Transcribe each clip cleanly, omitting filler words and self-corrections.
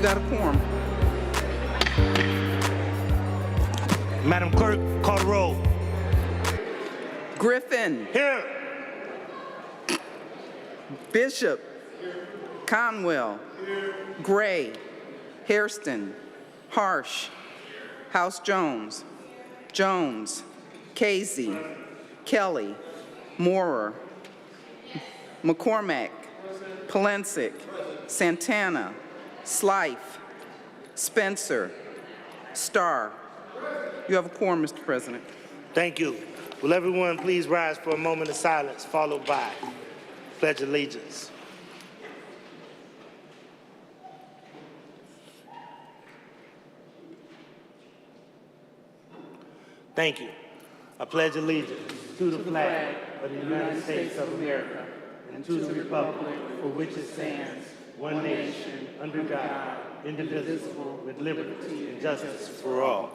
got a quorum. Madam Clerk, call the roll. Griffin, Here. Bishop, Conwell, Gray, Hairston, Harsh, House Jones, Jones, Casey, Kelly, Moorer, McCormack, Polensek, Santana, Slife, Spencer, Starr. You have a quorum, Mr. President. Thank you. Will everyone please rise for a moment of silence, followed by Pledge of Allegiance. Thank you. I pledge allegiance to the flag of the United States of America and to the republic for which it stands, one nation, under God, indivisible, with liberty and justice for all.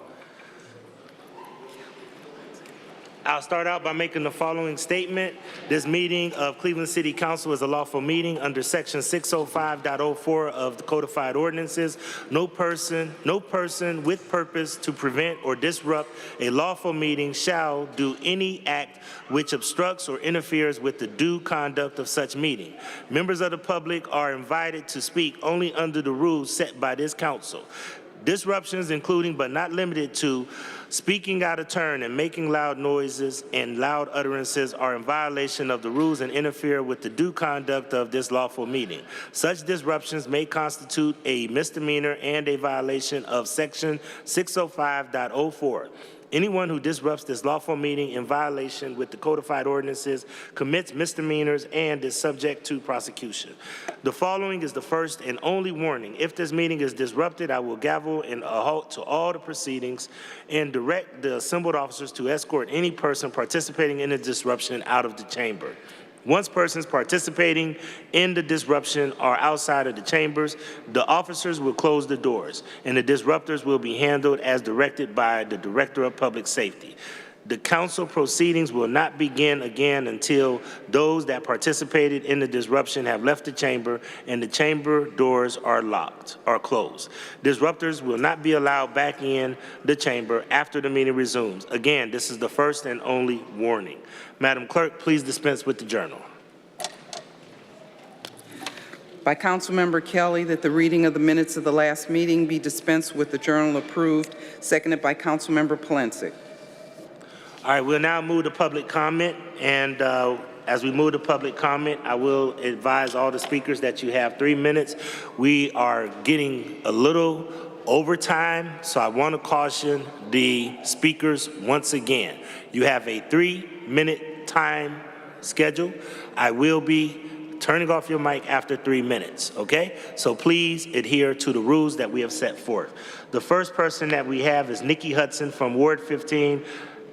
I'll start out by making the following statement. This meeting of Cleveland City Council is a lawful meeting under Section 605.04 of the Codified Ordinances. No person with purpose to prevent or disrupt a lawful meeting shall do any act which obstructs or interferes with the due conduct of such meeting. Members of the public are invited to speak only under the rules set by this council. Disruptions, including but not limited to speaking out of turn and making loud noises and loud utterances, are in violation of the rules and interfere with the due conduct of this lawful meeting. Such disruptions may constitute a misdemeanor and a violation of Section 605.04. Anyone who disrupts this lawful meeting in violation with the codified ordinances commits misdemeanors and is subject to prosecution. The following is the first and only warning. If this meeting is disrupted, I will gavel and a halt to all the proceedings and direct the assembled officers to escort any person participating in the disruption out of the chamber. Once persons participating in the disruption are outside of the chambers, the officers will close the doors, and the disruptors will be handled as directed by the Director of Public Safety. The council proceedings will not begin again until those that participated in the disruption have left the chamber and the chamber doors are closed. Disruptors will not be allowed back in the chamber after the meeting resumes. Again, this is the first and only warning. Madam Clerk, please dispense with the journal. By Councilmember Kelly, that the reading of the minutes of the last meeting be dispensed with, the journal approved. Seconded by Councilmember Polensek. All right, we'll now move to public comment, and as we move to public comment, I will advise all the speakers that you have 3 minutes. We are getting a little over time, so I want to caution the speakers once again. You have a 3-minute time schedule. I will be turning off your mic after 3 minutes, okay? So please adhere to the rules that we have set forth. The first person that we have is Nikki Hudson from Ward 15.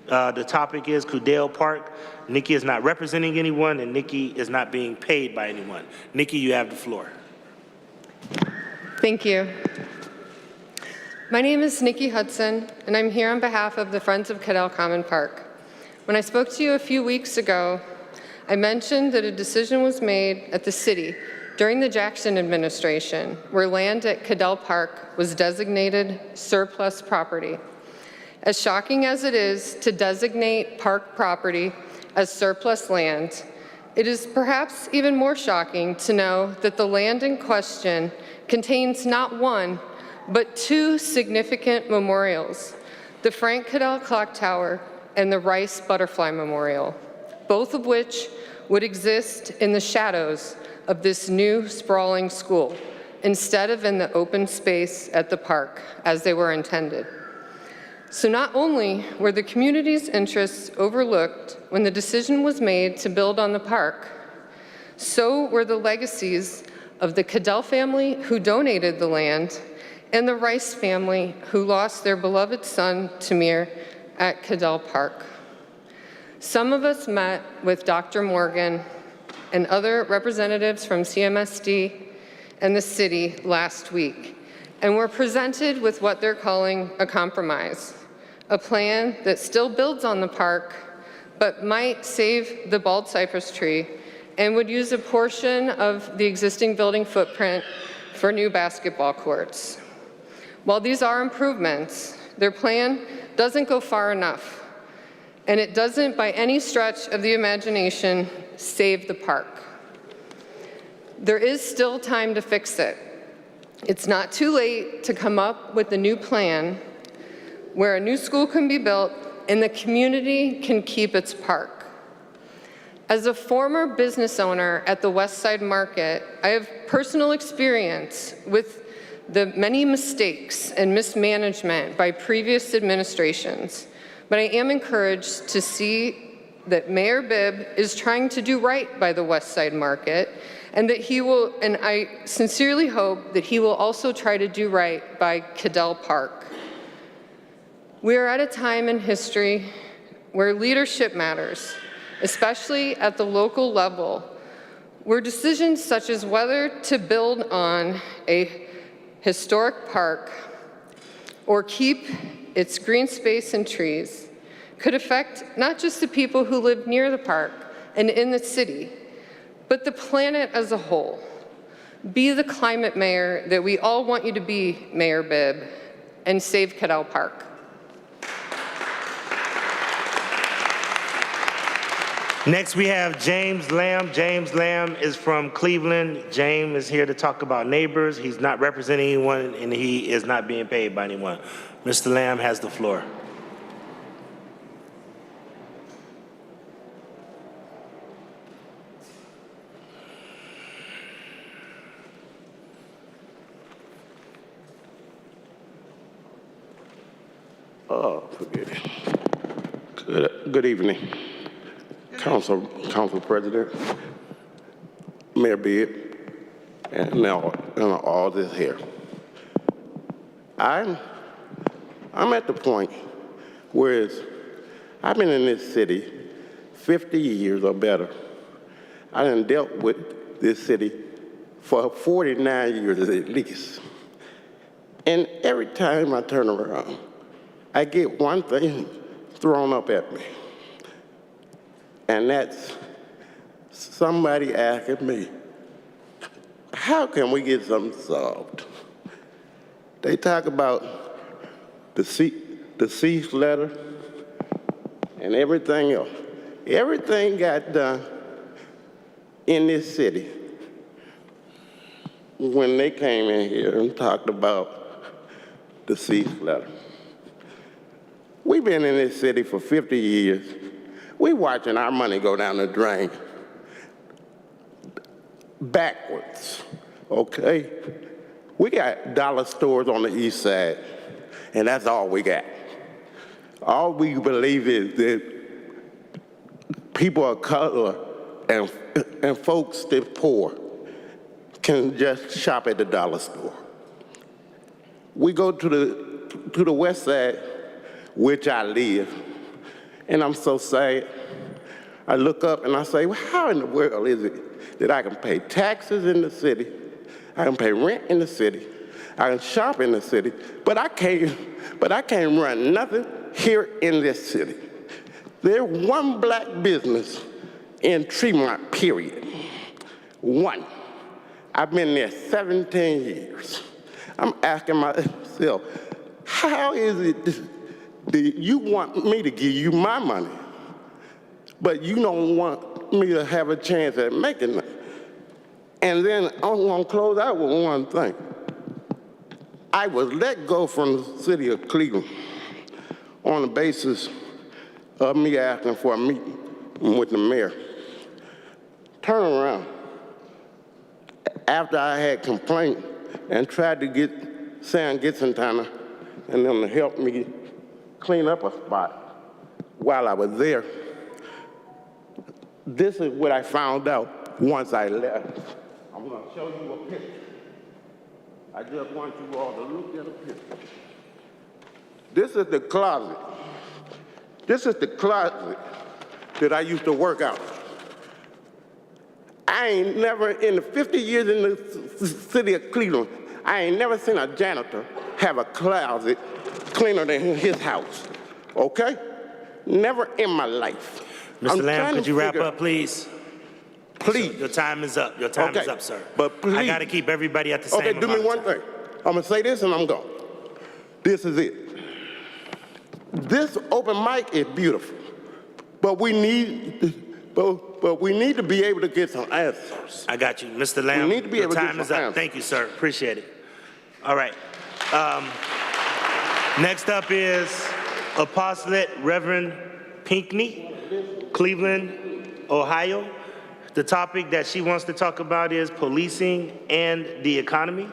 The topic is Coudale Park. Nikki is not representing anyone, and Nikki is not being paid by anyone. Nikki, you have the floor. Thank you. My name is Nikki Hudson, and I'm here on behalf of the Friends of Coudale Common Park. When I spoke to you a few weeks ago, I mentioned that a decision was made at the city during the Jackson administration where land at Coudale Park was designated surplus property. As shocking as it is to designate park property as surplus land, it is perhaps even more shocking to know that the land in question contains not one, but 2 significant memorials, the Frank Coudale Clock Tower and the Rice Butterfly Memorial, both of which would exist in the shadows of this new sprawling school, instead of in the open space at the park as they were intended. So not only were the community's interests overlooked when the decision was made to build on the park, so were the legacies of the Coudale family who donated the land and the Rice family who lost their beloved son, Tamir, at Coudale Park. Some of us met with Dr. Morgan and other representatives from CMSD and the city last week, and were presented with what they're calling a compromise, a plan that still builds on the park, but might save the bald cypress tree and would use a portion of the existing building footprint for new basketball courts. While these are improvements, their plan doesn't go far enough, and it doesn't, by any stretch of the imagination, save the park. There is still time to fix it. It's not too late to come up with a new plan where a new school can be built and the community can keep its park. As a former business owner at the West Side Market, I have personal experience with the many mistakes and mismanagement by previous administrations, but I am encouraged to see that Mayor Bibb is trying to do right by the West Side Market, and that he will, and I sincerely hope that he will also try to do right by Cadell Park. We are at a time in history where leadership matters, especially at the local level, where decisions such as whether to build on a historic park or keep its green space and trees could affect not just the people who live near the park and in the city, but the planet as a whole. Be the climate mayor that we all want you to be, Mayor Bibb, and save Cadell Park. Next, we have James Lamb. James Lamb is from Cleveland. James is here to talk about neighbors. He's not representing anyone, and he is not being paid by anyone. Mr. Lamb has the floor. Oh, forget it. Good evening, Council President, Mayor Bibb, and all this here. I'm at the point where I've been in this city 50 years or better. I done dealt with this city for 49 years at least. And every time I turn around, I get one thing thrown up at me, and that's somebody asking me, how can we get something solved? They talk about the cease letter and everything else. Everything got done in this city when they came in here and talked about the cease letter. We've been in this city for 50 years. We're watching our money go down the drain backwards, okay? We got dollar stores on the east side, and that's all we got. All we believe is that people of color and folks that poor can just shop at the dollar store. We go to the west side, which I live, and I'm so sad. I look up and I say, well, how in the world is it that I can pay taxes in the city, I can pay rent in the city, I can shop in the city, but I can't run nothing here in this city. There's one black business in Tremont, period. One. I've been there 17 years. I'm asking myself, how is it you want me to give you my money, but you don't want me to have a chance at making it? And then I'm going to close out with one thing. I was let go from the city of Cleveland on the basis of me asking for a meeting with the mayor. Turn around. After I had complained and tried to get Sam Gitzentana and them to help me clean up a spot while I was there, this is what I found out once I left. I'm going to show you a picture. I just want you all to look at a picture. This is the closet. This is the closet that I used to work out. I ain't never, in the 50 years in the city of Cleveland, I ain't never seen a janitor have a closet cleaner than his house, okay? Never in my life. Mr. Lamb, could you wrap up, please? you, Please. sir. Your time is up. Your time is up, sir. But please. I got to keep everybody at the same Okay, do me amount of one time. thing. I'm gonna say this and I'm gone. This is it. This open mic is beautiful, but we need, but we need to be able to get some answers. I got you. Mr. Lamb, need to be your able to get time is some up. answers. Thank you, sir. Appreciate it. All right. Next up is Apostolate Reverend Pinckney, Cleveland, Ohio. The topic that she wants to talk about is policing and the economy.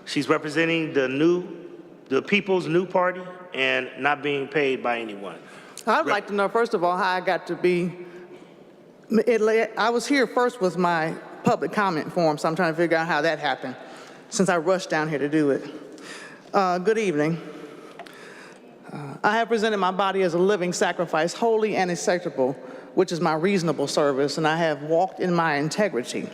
She's representing the People's New Party and not being paid by anyone. I'd like to know, first of all, how I got to be, I was here first with my public comment form, so I'm trying to figure out how that happened, since I rushed down here to do it. Good evening. I have presented my body as a living sacrifice, holy and acceptable, which is my reasonable service, and I have walked in my integrity.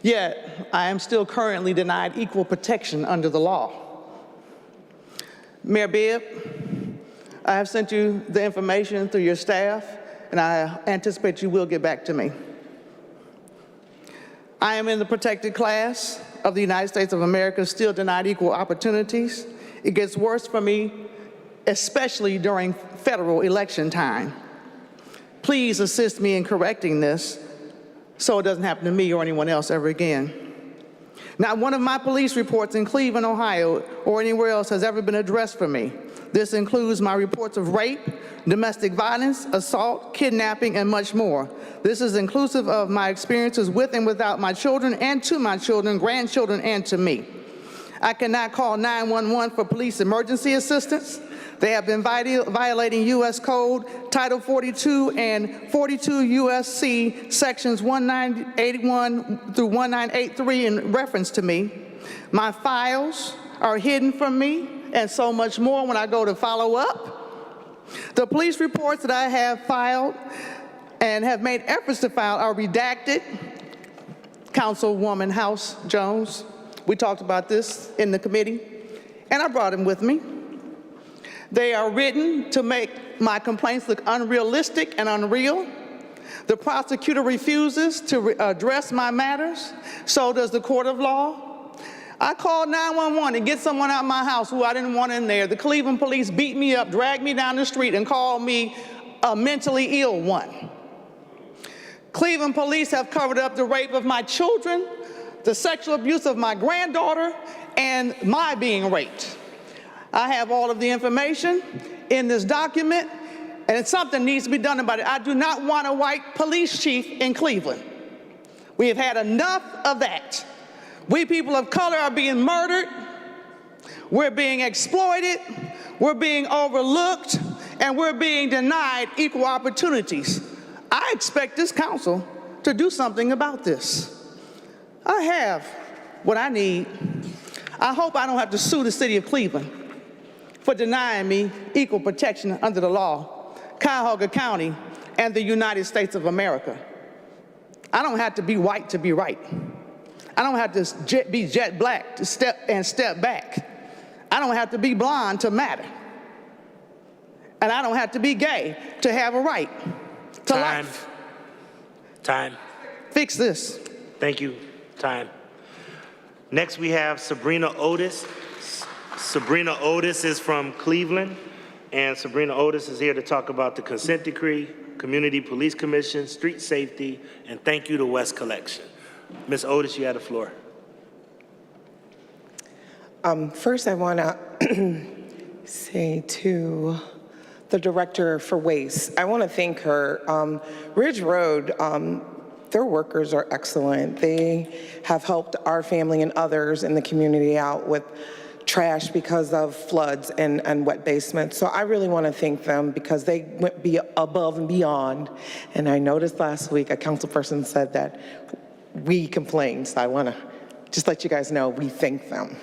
Yet, I am still currently denied equal protection under the law. Mayor Bibb, I have sent you the information through your staff, and I anticipate you will get back to me. I am in the protected class of the United States of America, still denied equal opportunities. It gets worse for me, especially during federal election time. Please assist me in correcting this so it doesn't happen to me or anyone else ever again. Not one of my police reports in Cleveland, Ohio, or anywhere else has ever been addressed for me. This includes my reports of rape, domestic violence, assault, kidnapping, and much more. This is inclusive of my experiences with and without my children and to my children, grandchildren, and to me. I cannot call 911 for police emergency assistance. They have been violating U.S. Code Title 42 and 42 U.S.C. Sections 1981 through 1983 in reference to me. My files are hidden from me, and so much more when I go to follow up. The police reports that I have filed and have made efforts to file are redacted. Councilwoman House Jones, we talked about this in the committee, and I brought them with me. They are written to make my complaints look unrealistic and unreal. The prosecutor refuses to address my matters. So does the court of law. I called 911 to get someone out of my house who I didn't want in there. The Cleveland police beat me up, dragged me down the street, and called me a mentally ill one. Cleveland police have covered up the rape of my children, the sexual abuse of my granddaughter, and my being raped. I have all of the information in this document, and something needs to be done about it. I do not want a white police chief in Cleveland. We have had enough of that. We people of color are being murdered, we're being exploited, we're being overlooked, and we're being denied equal opportunities. I expect this council to do something about this. I have what I need. I hope I don't have to sue the city of Cleveland for denying me equal protection under the law, Cuyahoga County, and the United States of America. I don't have to be white to be right. I don't have to be jet black to step back. I don't have to be blonde to matter. And I don't have to be gay to have a right to life. Time. Fix this. Thank you. Time. Next, we have Sabrina Otis. Sabrina Otis is from Cleveland, and Sabrina Otis is here to talk about the consent decree, Community Police Commission, street safety, and thank you to West Collection. Ms. Otis, you have the floor. First, I want to say to the Director for Waste, I want to thank her. Ridge Road, their workers are excellent. They have helped our family and others in the community out with trash because of floods and wet basements. So I really want to thank them because they went above and beyond. And I noticed last week a councilperson said that we complained. So I want to just let you guys know we thank them.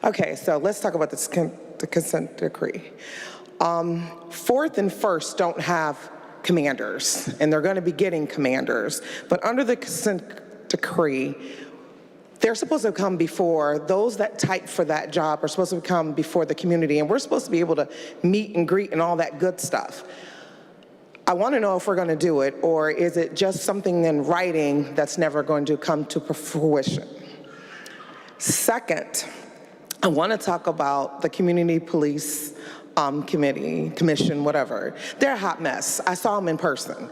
Okay, so let's talk about the consent decree. 4th and 1st don't have commanders, and they're going to be getting commanders. But under the consent decree, they're supposed to come before, those that type for that job are supposed to come before the community, and we're supposed to be able to meet and greet and all that good stuff. I want to know if we're going to do it, or is it just something in writing that's never going to come to fruition? Second, I want to talk about the Community Police Commission, whatever. They're a hot mess. I saw them in person.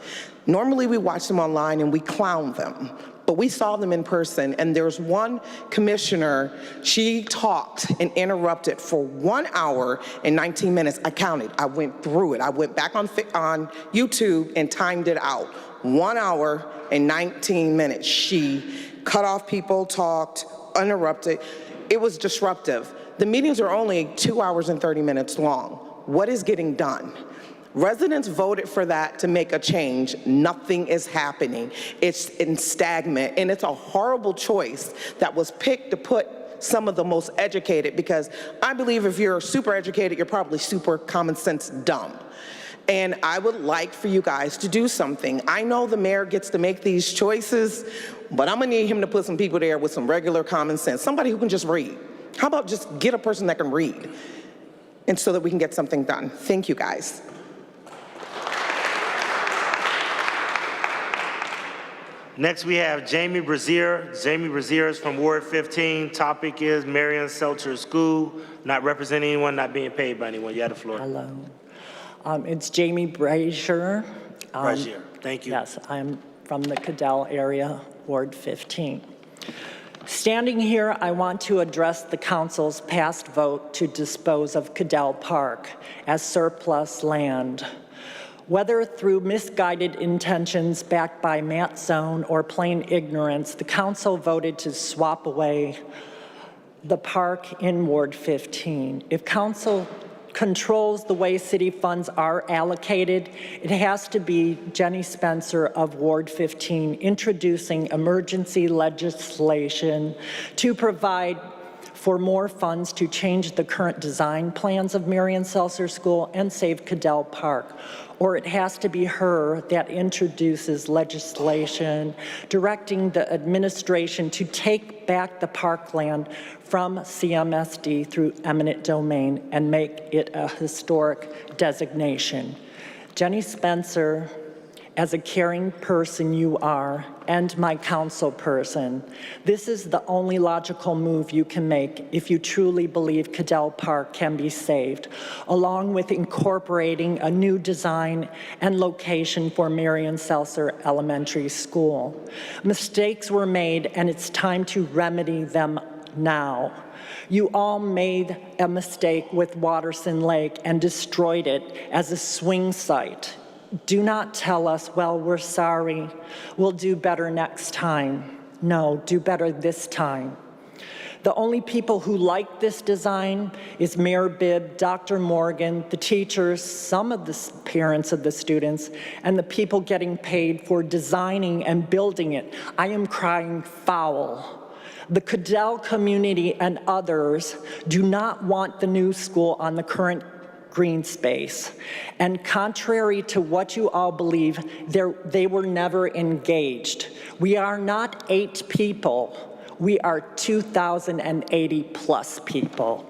Normally we watch them online and we clown them, but we saw them in person, and there's one commissioner, she talked and interrupted for 1 hour and 19 minutes. I counted, I went through it. I went back on YouTube and timed it out. 1 hour and 19 minutes. She cut off people, talked, interrupted. It was disruptive. The meetings are only 2 hours and 30 minutes long. What is getting done? Residents voted for that to make a change. Nothing is happening. It's in stagnant, and it's a horrible choice that was picked to put some of the most educated, because I believe if you're super educated, you're probably super common sense dumb. And I would like for you guys to do something. I know the mayor gets to make these choices, but I'm gonna need him to put some people there with some regular common sense, somebody who can just read. How about just get a person that can read, and so that we can get something done. Thank you, guys. Next, we have Jamie Brazier. Jamie Brazier is from Ward 15. Topic is Marion Seltzer School, not representing anyone, not being paid by anyone. You have the floor. Hello. It's Jamie Brazier. Brazier, thank you. Yes, I'm from the Cadell area, Ward 15. Standing here, I want to address the council's past vote to dispose of Cadell Park as surplus land. Whether through misguided intentions backed by Matt Zone or plain ignorance, the council voted to swap away the park in Ward 15. If council controls the way city funds are allocated, it has to be Jenny Spencer of Ward 15 introducing emergency legislation to provide for more funds to change the current design plans of Marion Seltzer School and save Cadell Park. Or it has to be her that introduces legislation directing the administration to take back the parkland from CMSD through eminent domain and make it a historic designation. Jenny Spencer, as a caring person you are, and my council person, this is the only logical move you can make if you truly believe Cadell Park can be saved, along with incorporating a new design and location for Marion Seltzer Elementary School. Mistakes were made, and it's time to remedy them now. You all made a mistake with Watterson Lake and destroyed it as a swing site. Do not tell us, well, we're sorry, we'll do better next time. No, do better this time. The only people who like this design is Mayor Bibb, Dr. Morgan, the teachers, some of the parents of the students, and the people getting paid for designing and building it. I am crying foul. The Cadell community and others do not want the new school on the current green space. And contrary to what you all believe, they were never engaged. We are not 8 people. We are 2,080 plus people.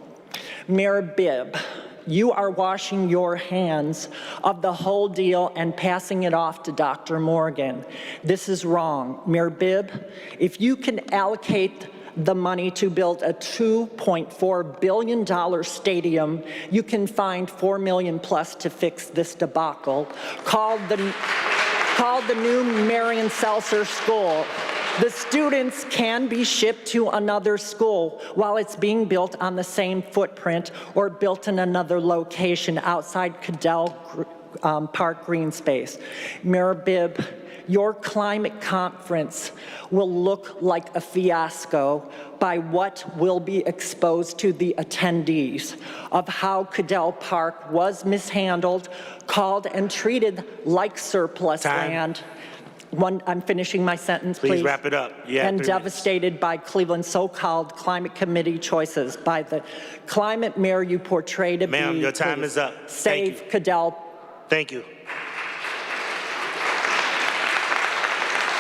Mayor Bibb, you are washing your hands of the whole deal and passing it off to Dr. Morgan. This is wrong. Mayor Bibb, if you can allocate the money to build a $2.4 billion stadium, you can find $4 million plus to fix this debacle called the new Marion Seltzer School. The students can be shipped to another school while it's being built on the same footprint or built in another location outside Cadell Park green space. Mayor Bibb, your climate conference will look like a fiasco by what will be exposed to the attendees of how Cadell Park was mishandled, called and treated like surplus land. I'm finishing my sentence, please. Please wrap it up. And devastated by Cleveland's so-called climate committee choices, by the climate mayor you portray to be. Ma'am, your time is up. Save Cadell. Thank you.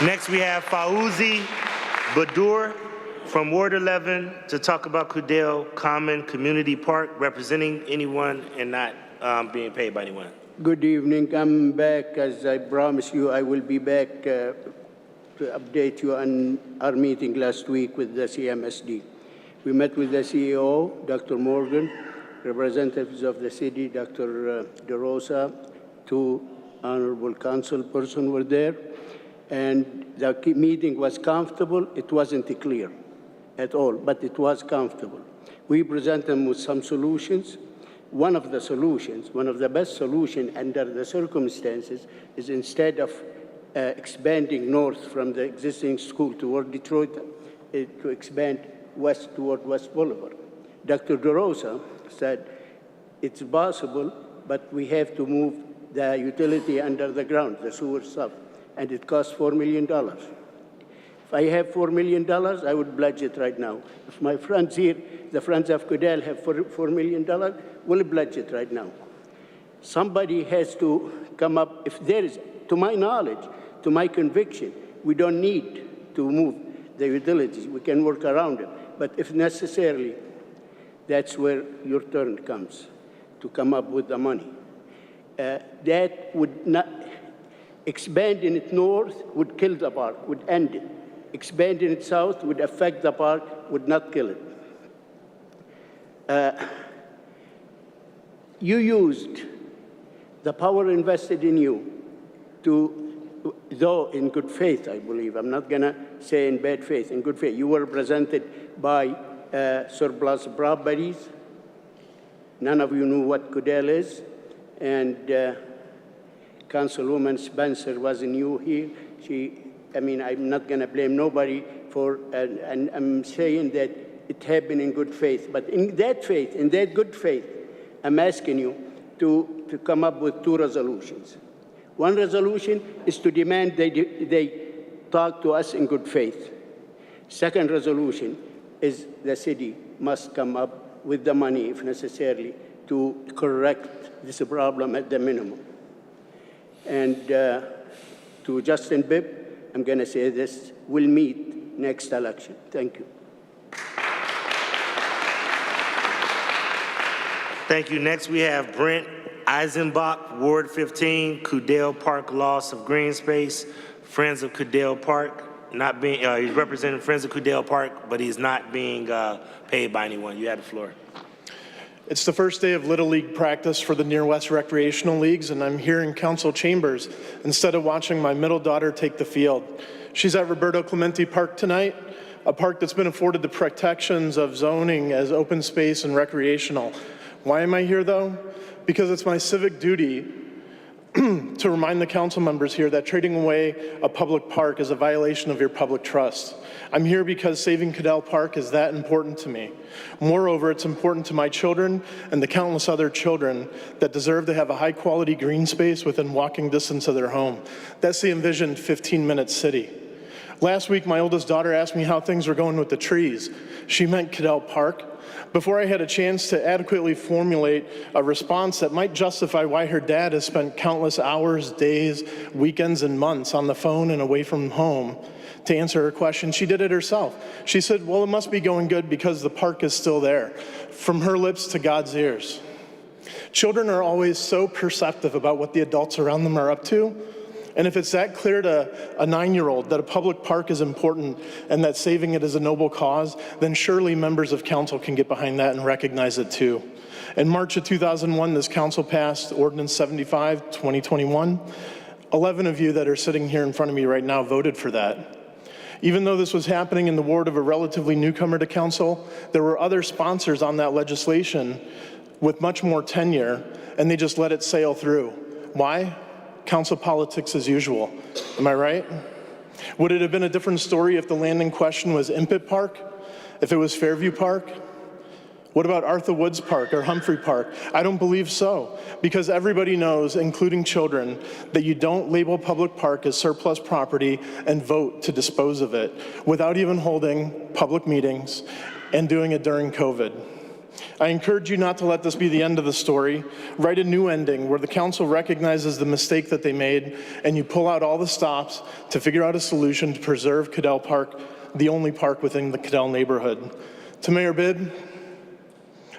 Next, we have Fauzi Badur from Ward 11 to talk about Cadell Common Community Park, representing anyone and not being paid by anyone. Good evening. I'm back. As I promised you, I will be back to update you on our meeting last week with the CMSD. We met with the CEO, Dr. Morgan, representatives of the city, Dr. DeRosa, two honorable council persons were there, and the meeting was comfortable. It wasn't clear at all, but it was comfortable. We present them with some solutions. One of the solutions, one of the best solutions under the circumstances, is instead of expanding north from the existing school toward Detroit, to expand west toward West Boulevard. Dr. DeRosa said it's possible, but we have to move the utility under the ground, the sewer stuff, and it costs $4 million. If I have $4 million, I would pledge it right now. If my friends here, the Friends of Goodell, have $4 million, we'll pledge it right now. Somebody has to come up. If there is, to my knowledge, to my conviction, we don't need to move the utilities. We can work around it. But if necessarily, that's where your turn comes, to come up with the money. That would not, expanding it north would kill the park, would end it. Expanding it south would affect the park, would not kill it. You used the power invested in you to, though in good faith, I believe, I'm not gonna say in bad faith, in good faith, you were represented by surplus properties. None of you knew what Goodell is, and Councilwoman Spencer wasn't new here. I'm not gonna blame nobody for, and I'm saying that it happened in good faith, but in that faith, in that good faith, I'm asking you to come up with two resolutions. One resolution is to demand they talk to us in good faith. Second resolution is the city must come up with the money, if necessary, to correct this problem at the minimum. And to Justin Bibb, I'm going to say this, we'll meet next election. Thank you. Thank you. Next, we have Brent Eisenbach, Ward 15, Coudale Park loss of green space, Friends of Coudale Park. Not being, he's representing Friends of Coudale Park, but he's not being paid by anyone. You have the floor. It's the first day of Little League practice for the Near West Recreational Leagues, and I'm here in council chambers instead of watching my middle daughter take the field. She's at Roberto Clemente Park tonight, a park that's been afforded the protections of zoning as open space and recreational. Why am I here, though? Because it's my civic duty to remind the council members here that trading away a public park is a violation of your public trust. I'm here because saving Coudale Park is that important to me. Moreover, it's important to my children and the countless other children that deserve to have a high-quality green space within walking distance of their home. That's the envisioned 15-minute city. Last week, my oldest daughter asked me how things were going with the trees. She meant Coudale Park. Before I had a chance to adequately formulate a response that might justify why her dad has spent countless hours, days, weekends, and months on the phone and away from home to answer her question, she did it herself. She said, well, it must be going good because the park is still there. From her lips to God's ears. Children are always so perceptive about what the adults around them are up to. And if it's that clear to a 9-year-old that a public park is important and that saving it is a noble cause, then surely members of council can get behind that and recognize it too. In March of 2001, this council passed Ordinance 75, 2021. 11 of you that are sitting here in front of me right now voted for that. Even though this was happening in the ward of a relatively newcomer to council, there were other sponsors on that legislation with much more tenure, and they just let it sail through. Why? Council politics as usual. Am I right? Would it have been a different story if the land in question was Impet Park? If it was Fairview Park? What about Arthur Woods Park or Humphrey Park? I don't believe so, because everybody knows, including children, that you don't label public park as surplus property and vote to dispose of it without even holding public meetings and doing it during COVID. I encourage you not to let this be the end of the story. Write a new ending where the council recognizes the mistake that they made and you pull out all the stops to figure out a solution to preserve Coudale Park, the only park within the Coudale neighborhood. To Mayor Bibb,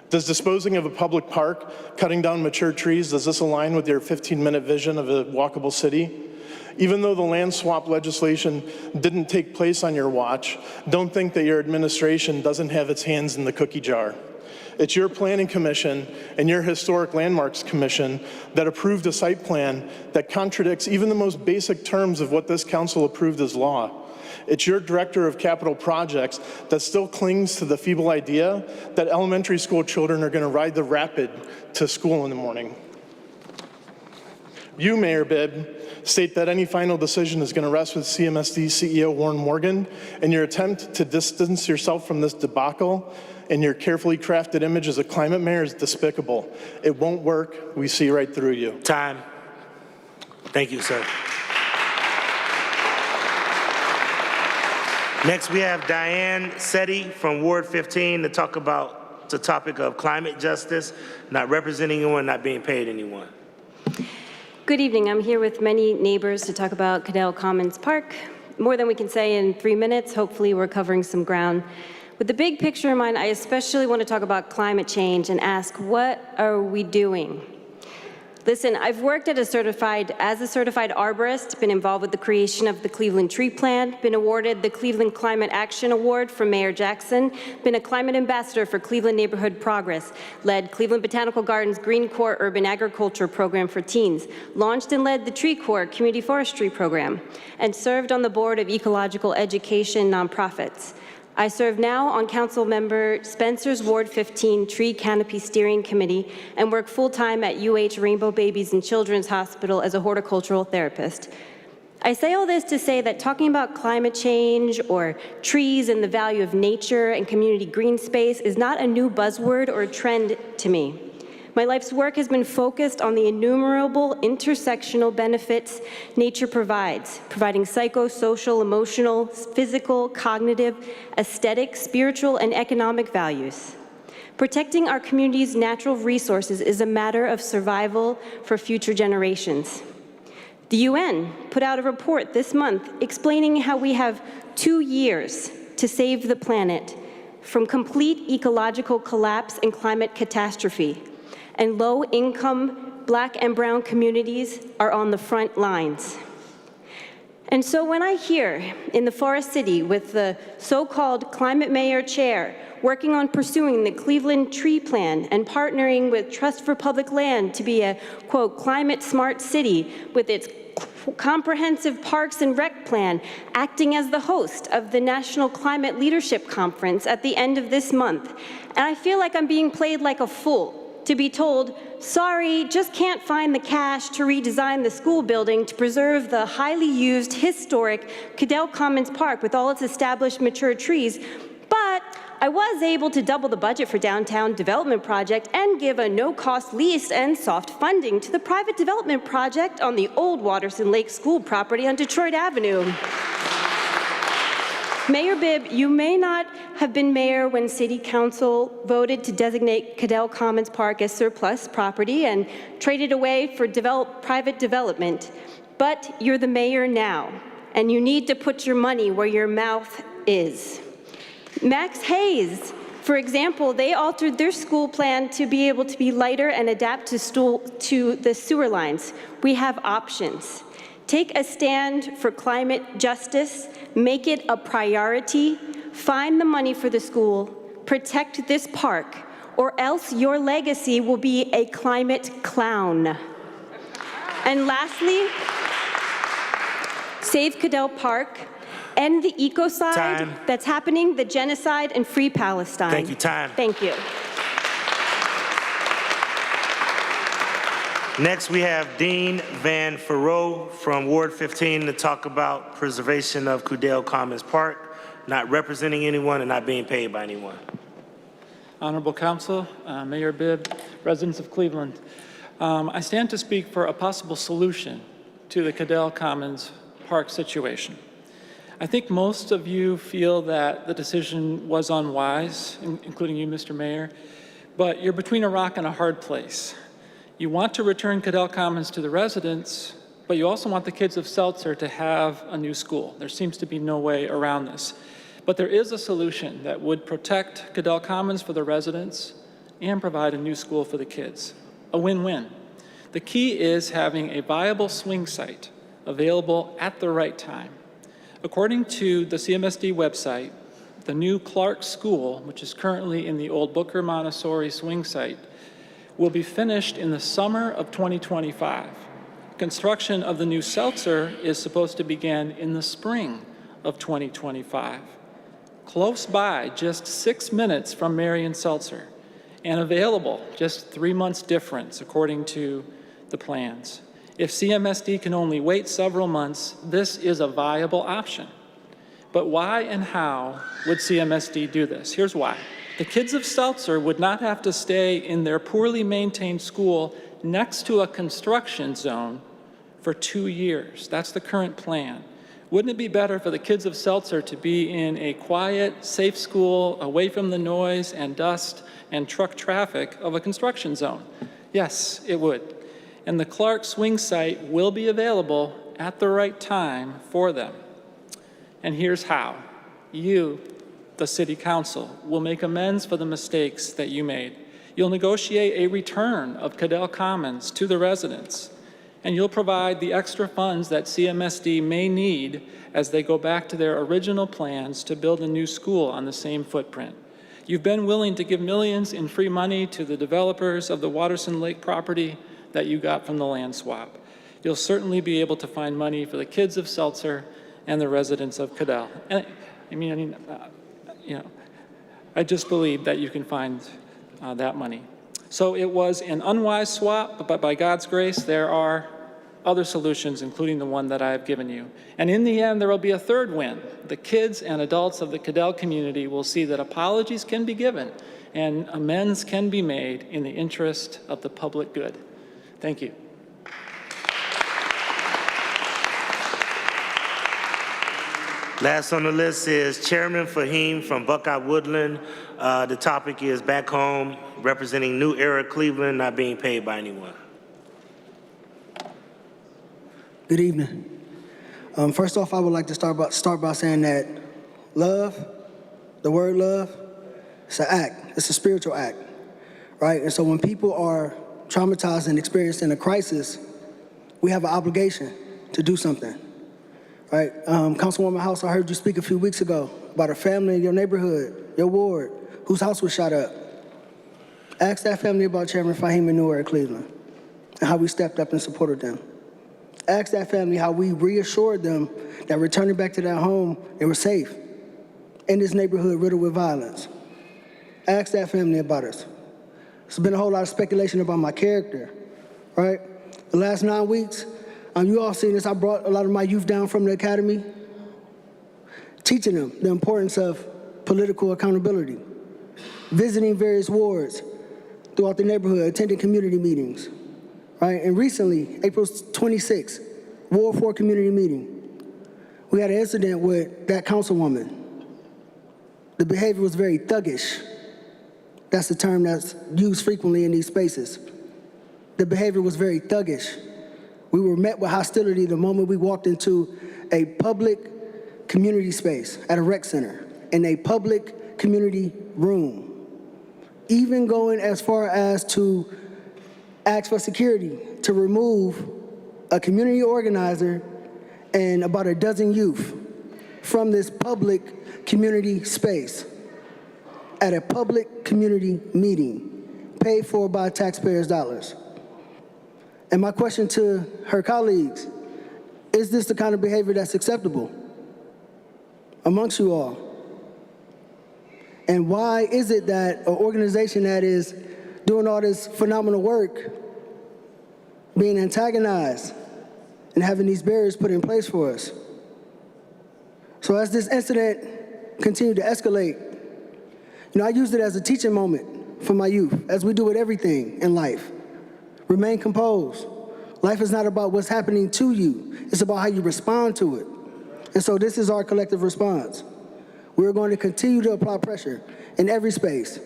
Does disposing of a public park, cutting down mature trees, does this align with your 15-minute vision of a walkable city? Even though the land swap legislation didn't take place on your watch, don't think that your administration doesn't have its hands in the cookie jar. It's your Planning Commission and your Historic Landmarks Commission that approved a site plan that contradicts even the most basic terms of what this council approved as law. It's your Director of Capital Projects that still clings to the feeble idea that elementary school children are going to ride the rapid to school in the morning. You, Mayor Bibb, state that any final decision is going to rest with CMSD CEO Warren Morgan, and your attempt to distance yourself from this debacle and your carefully crafted image as a climate mayor is despicable. It won't work. We see right through you. Time. Thank you, sir. Next, we have Diane Setti from Ward 15 to talk about the topic of climate justice, not representing anyone, not being paid anyone. Good evening. I'm here with many neighbors to talk about Cadell Commons Park. More than we can say in 3 minutes. Hopefully, we're covering some ground. With the big picture in mind, I especially want to talk about climate change and ask, what are we doing? Listen, I've worked as a certified arborist, been involved with the creation of the Cleveland Tree Plan, been awarded the Cleveland Climate Action Award from Mayor Jackson, been a climate ambassador for Cleveland Neighborhood Progress, led Cleveland Botanical Gardens Green Corps Urban Agriculture Program for teens, launched and led the Tree Corps Community Forestry Program, and served on the board of ecological education nonprofits. I serve now on Council Member Spencer's Ward 15 Tree Canopy Steering Committee and work full-time at UH Rainbow Babies and Children's Hospital as a horticultural therapist. I say all this to say that talking about climate change or trees and the value of nature and community green space is not a new buzzword or a trend to me. My life's work has been focused on the innumerable intersectional benefits nature provides, providing psychosocial, emotional, physical, cognitive, aesthetic, spiritual, and economic values. Protecting our community's natural resources is a matter of survival for future generations. The UN put out a report this month explaining how we have 2 years to save the planet from complete ecological collapse and climate catastrophe. And low-income Black and brown communities are on the front lines. And so when I hear in the Forest City with the so-called climate mayor chair working on pursuing the Cleveland Tree Plan and partnering with Trust for Public Land to be a, quote, climate smart city with its comprehensive parks and rec plan, acting as the host of the National Climate Leadership Conference at the end of this month. And I feel like I'm being played like a fool to be told, sorry, just can't find the cash to redesign the school building to preserve the highly used historic Cadell Commons Park with all its established mature trees, but I was able to double the budget for downtown development project and give a no-cost lease and soft funding to the private development project on the old Watterson Lake School property on Detroit Avenue. Mayor Bibb, you may not have been mayor when City Council voted to designate Cadell Commons Park as surplus property and traded away for private development, but you're the mayor now, and you need to put your money where your mouth is. Max Hayes, for example, they altered their school plan to be able to be lighter and adapt to the sewer lines. We have options. Take a stand for climate justice, make it a priority, find the money for the school, protect this park, or else your legacy will be a climate clown. And lastly, save Cadell Park, end the ecocide that's happening, the genocide, and free Palestine. Thank you. Time. Thank you. Next, we have Dean Van Faroe from Ward 15 to talk about preservation of Cadell Commons Park, not representing anyone and not being paid by anyone. Honorable Council, Mayor Bibb, residents of Cleveland, I stand to speak for a possible solution to the Cadell Commons Park situation. I think most of you feel that the decision was unwise, including you, Mr. Mayor, but you're between a rock and a hard place. You want to return Cadell Commons to the residents, but you also want the kids of Seltzer to have a new school. There seems to be no way around this. But there is a solution that would protect Cadell Commons for the residents and provide a new school for the kids. A win-win. The key is having a viable swing site available at the right time. According to the CMSD website, the new Clark School, which is currently in the old Booker Montessori swing site, will be finished in the summer of 2025. Construction of the new Seltzer is supposed to begin in the spring of 2025. Close by, just 6 minutes from Marion Seltzer, and available, just 3 months difference according to the plans. If CMSD can only wait several months, this is a viable option. But why and how would CMSD do this? Here's why. The kids of Seltzer would not have to stay in their poorly maintained school next to a construction zone for 2 years. That's the current plan. Wouldn't it be better for the kids of Seltzer to be in a quiet, safe school, away from the noise and dust and truck traffic of a construction zone? Yes, it would. And the Clark swing site will be available at the right time for them. And here's how. You, the City Council, will make amends for the mistakes that you made. You'll negotiate a return of Cadell Commons to the residents, and you'll provide the extra funds that CMSD may need as they go back to their original plans to build a new school on the same footprint. You've been willing to give millions in free money to the developers of the Watterson Lake property that you got from the land swap. You'll certainly be able to find money for the kids of Seltzer and the residents of Cadell. And I just believe that you can find that money. So it was an unwise swap, but by God's grace, there are other solutions, including the one that I have given you. And in the end, there will be a third win. The kids and adults of the Cadell community will see that apologies can be given and amends can be made in the interest of the public good. Thank you. Last on the list is Chairman Fahim from Buckeye Woodland. The topic is back home, representing New Era Cleveland, not being paid by anyone. Good evening. First off, I would like to start by saying that love, the word love, it's an act. It's a spiritual act, right? And so when people are traumatized and experiencing a crisis, we have an obligation to do something. Right, Councilwoman House, I heard you speak a few weeks ago about a family in your neighborhood, your ward, whose house was shot up. Ask that family about Chairman Fahim and New Era Cleveland and how we stepped up and supported them. Ask that family how we reassured them that returning back to their home, they were safe in this neighborhood riddled with violence. Ask that family about us. There's been a whole lot of speculation about my character, right? The last 9 weeks, you all seen this, I brought a lot of my youth down from the academy, teaching them the importance of political accountability, visiting various wards throughout the neighborhood, attending community meetings, right? And recently, April 26th, Ward 4 community meeting, we had an incident with that councilwoman. The behavior was very thuggish. That's the term that's used frequently in these spaces. The behavior was very thuggish. We were met with hostility the moment we walked into a public community space at a rec center, in a public community room, even going as far as to ask for security to remove a community organizer and about a dozen youth from this public community space at a public community meeting paid for by taxpayers' dollars. And my question to her colleagues, is this the kind of behavior that's acceptable amongst you all? And why is it that an organization that is doing all this phenomenal work, being antagonized and having these barriers put in place for us? So as this incident continued to escalate, I used it as a teaching moment for my youth, as we do with everything in life. Remain composed. Life is not about what's happening to you. It's about how you respond to it. And so this is our collective response. We're going to continue to apply pressure in every space.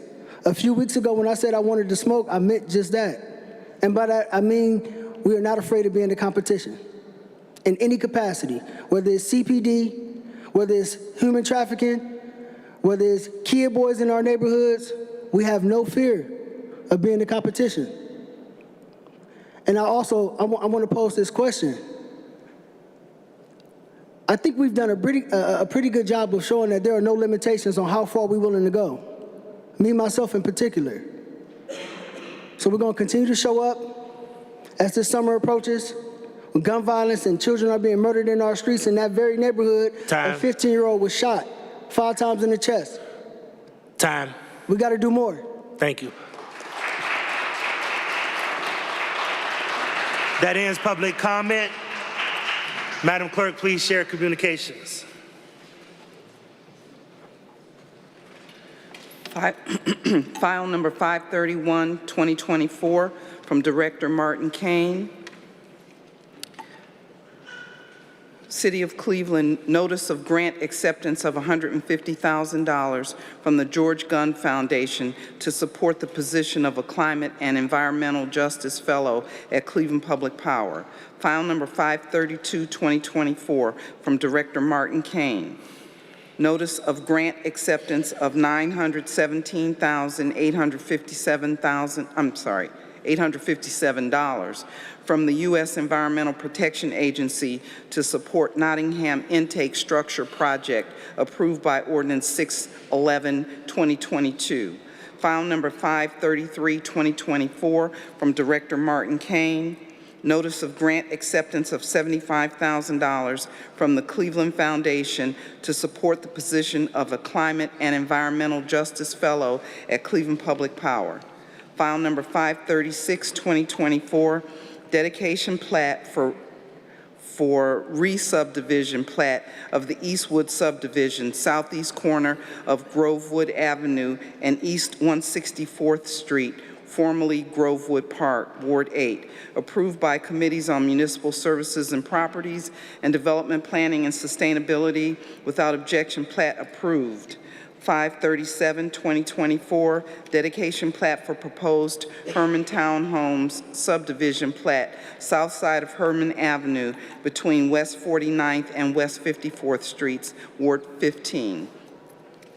A few weeks ago when I said I wanted to smoke, I meant just that. And by that, I mean we are not afraid of being in competition in any capacity, whether it's CPD, whether it's human trafficking, whether it's kid boys in our neighborhoods. We have no fear of being in competition. And I want to pose this question. I think we've done a pretty good job of showing that there are no limitations on how far we're willing to go. Me, myself in particular. So we're going to continue to show up as this summer approaches, when gun violence and children are being murdered in our streets. In that very neighborhood, Time. a 15-year-old was shot 5 times in the chest. Time. We got to do more. Thank you. That ends public comment. Madam Clerk, please share communications. File number 531, 2024, from Director Martin Kane. City of Cleveland, notice of grant acceptance of $150,000 from the George Gunn Foundation to support the position of a Climate and Environmental Justice Fellow at Cleveland Public Power. File number 532, 2024, from Director Martin Kane. Notice of grant acceptance of $857 from the U.S. Environmental Protection Agency to support Nottingham Intake Structure Project approved by Ordinance 611-2022. File number 533, 2024, from Director Martin Kane. Notice of grant acceptance of $75,000 from the Cleveland Foundation to support the position of a Climate and Environmental Justice Fellow at Cleveland Public Power. File number 536, 2024, dedication plat for re-subdivision plat of the Eastwood subdivision, southeast corner of Grovewood Avenue and East 164th Street, formerly Grovewood Park, Ward 8, approved by Committees on Municipal Services and Properties and Development Planning and Sustainability. Without objection, plat approved. 537, 2024, dedication plat for proposed Herman Townhomes subdivision plat, south side of Herman Avenue between West 49th and West 54th Streets, Ward 15.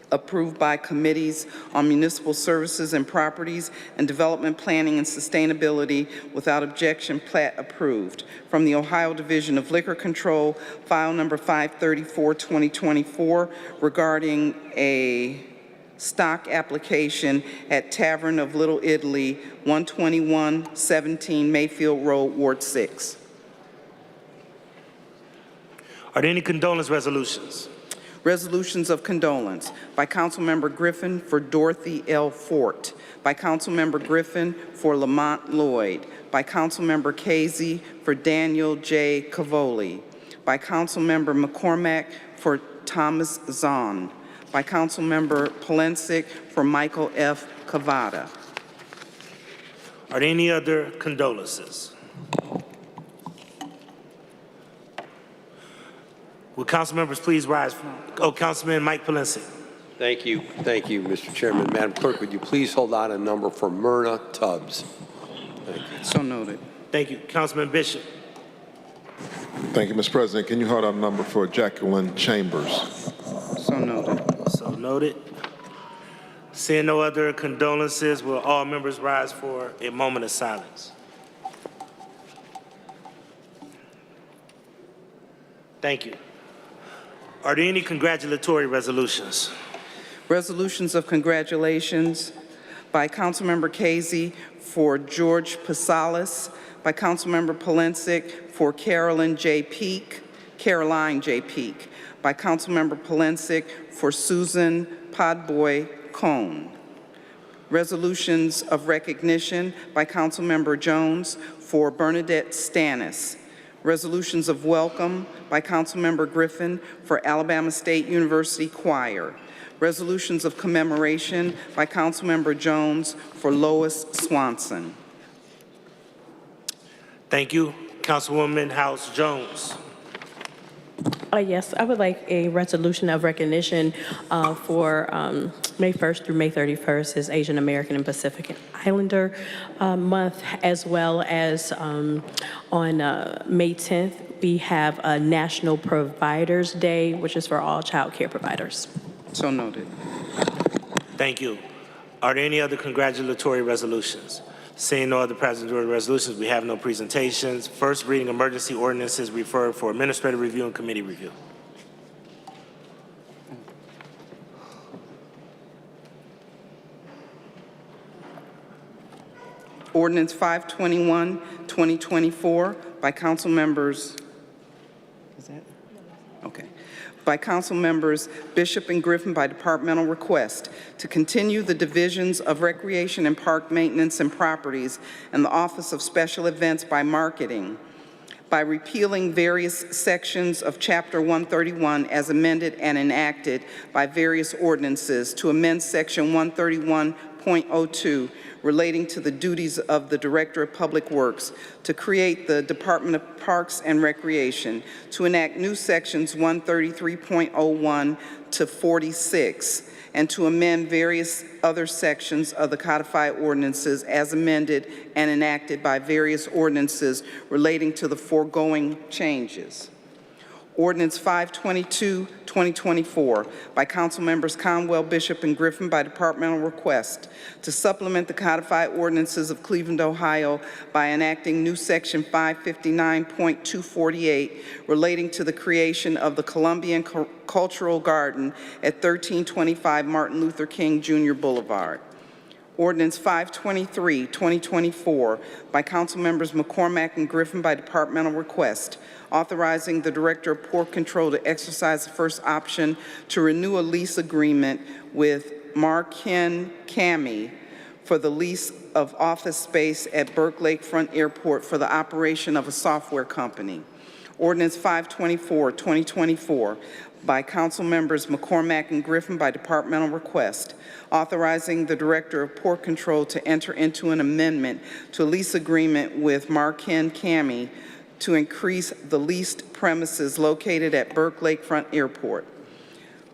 Approved by Committees on Municipal Services and Properties and Development Planning and Sustainability. Without objection, plat approved. From the Ohio Division of Liquor Control, file number 534, 2024, regarding a stock application at Tavern of Little Italy, 12117 Mayfield Road, Ward 6. Are there any condolence resolutions? Resolutions of condolence by Councilmember Griffin for Dorothy L. Fort, by Councilmember Griffin for Lamont Lloyd, by Councilmember Casey for Daniel J. Cavoli, by Councilmember McCormack for Thomas Zahn, by Councilmember Polensek for Michael F. Cavada. Are there any other condolences? Would council members please rise? Councilman Mike Polensek. Thank you, Mr. Chairman. Madam Clerk, would you please hold out a number for Myrna Tubbs? Thank you. So noted. Thank you. Councilman Bishop. Thank you, Mr. President. Can you hold out a number for Jacqueline Chambers? So noted. So noted. Seeing no other condolences, will all members rise for a moment of silence? Thank you. Are there any congratulatory resolutions? Resolutions of congratulations by Councilmember Casey for George Pasalis, by Councilmember Polensek for Caroline J. Peak, by Councilmember Polensek for Susan Podboy Cone. Resolutions of recognition by Councilmember Jones for Bernadette Stannis. Resolutions of welcome by Councilmember Griffin for Alabama State University Choir. Resolutions of commemoration by Councilmember Jones for Lois Swanson. Thank you. Councilwoman House Jones. Yes, I would like a resolution of recognition for May 1st through May 31st is Asian American and Pacific Islander Month, as well as on May 10th, we have a National Providers Day, which is for all child care providers. So noted. Thank you. Are there any other congratulatory resolutions? Seeing no other congratulatory resolutions, we have no presentations. First reading emergency ordinances referred for administrative review and committee review. Ordinance 521, 2024 by council members, is that? Okay. By council members Bishop and Griffin by departmental request to continue the divisions of recreation and park maintenance and properties and the Office of Special Events by marketing, by repealing various sections of Chapter 131 as amended and enacted by various ordinances to amend Section 131.02 relating to the duties of the Director of Public Works, to create the Department of Parks and Recreation, to enact new Sections 133.01 to 46, and to amend various other sections of the codified ordinances as amended and enacted by various ordinances relating to the foregoing changes. Ordinance 522, 2024 by council members Conwell, Bishop, and Griffin by departmental request to supplement the codified ordinances of Cleveland, Ohio by enacting new Section 559.248 relating to the creation of the Columbian Cultural Garden at 1325 Martin Luther King Jr. Boulevard. Ordinance 523, 2024 by council members McCormack and Griffin by departmental request, authorizing the Director of Port Control to exercise the first option to renew a lease agreement with Markin Cami for the lease of office space at Burke Lakefront Airport for the operation of a software company. Ordinance 524, 2024 by council members McCormack and Griffin by departmental request, authorizing the Director of Port Control to enter into an amendment to a lease agreement with Markin Cami to increase the leased premises located at Burke Lakefront Airport.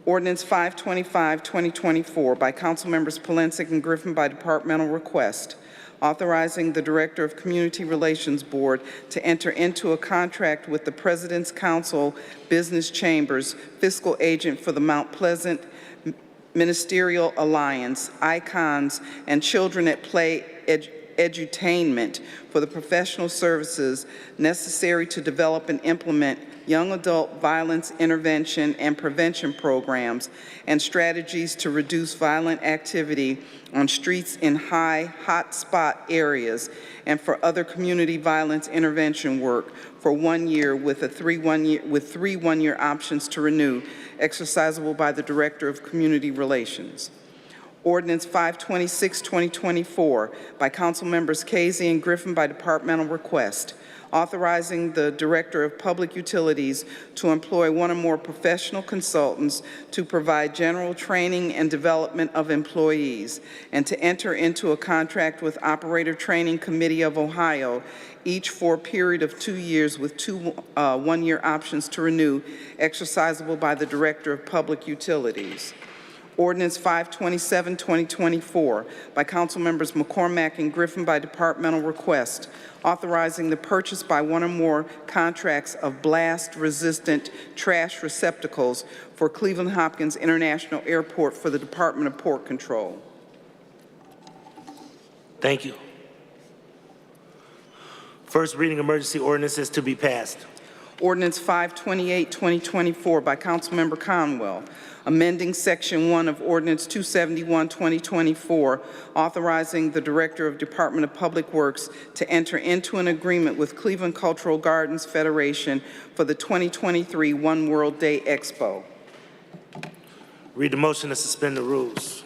Ordinance 525, 2024 by council members Polensek and Griffin by departmental request, authorizing the Director of Community Relations Board to enter into a contract with the President's Council Business Chambers, fiscal agent for the Mount Pleasant Ministerial Alliance, Icons, and Children at Play Edutainment for the professional services necessary to develop and implement young adult violence intervention and prevention programs and strategies to reduce violent activity on streets in hotspot areas and for other community violence intervention work for 1 year with three one-year options to renew, exercisable by the Director of Community Relations. Ordinance 526, 2024 by council members Casey and Griffin by departmental request, authorizing the Director of Public Utilities to employ one or more professional consultants to provide general training and development of employees, and to enter into a contract with Operator Training Committee of Ohio, each for a period of 2 years with two one-year options to renew, exercisable by the Director of Public Utilities. Ordinance 527, 2024 by council members McCormack and Griffin by departmental request, authorizing the purchase by one or more contracts of blast-resistant trash receptacles for Cleveland Hopkins International Airport for the Department of Port Control. Thank you. First reading emergency ordinances to be passed. Ordinance 528, 2024 by Councilmember Conwell, amending Section 1 of Ordinance 271, 2024, authorizing the Director of Department of Public Works to enter into an agreement with Cleveland Cultural Gardens Federation for the 2023 One World Day Expo. Read the motion to suspend the rules.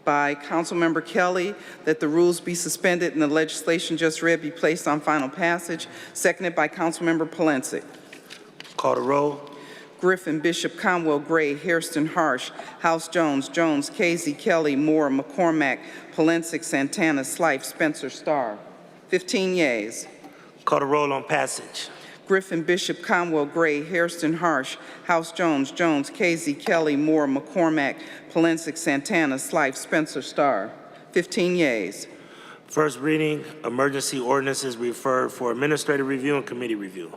By Councilmember Kelly, that the rules be suspended and the legislation just read be placed on final passage, seconded by Councilmember Polensek. Call the roll. Griffin, Bishop, Conwell, Gray, Hairston, Harsh, House Jones, Jones, Casey, Kelly, Moore, McCormack, Polensek, Santana, Slife, Spencer, Starr. 15 yeas. Call the roll on passage. Griffin, Bishop, Conwell, Gray, Hairston, Harsh, House Jones, Jones, Casey, Kelly, Moore, McCormack, Polensek, Santana, Slife, Spencer, Starr. 15 yeas. First reading emergency ordinances referred for administrative review and committee review.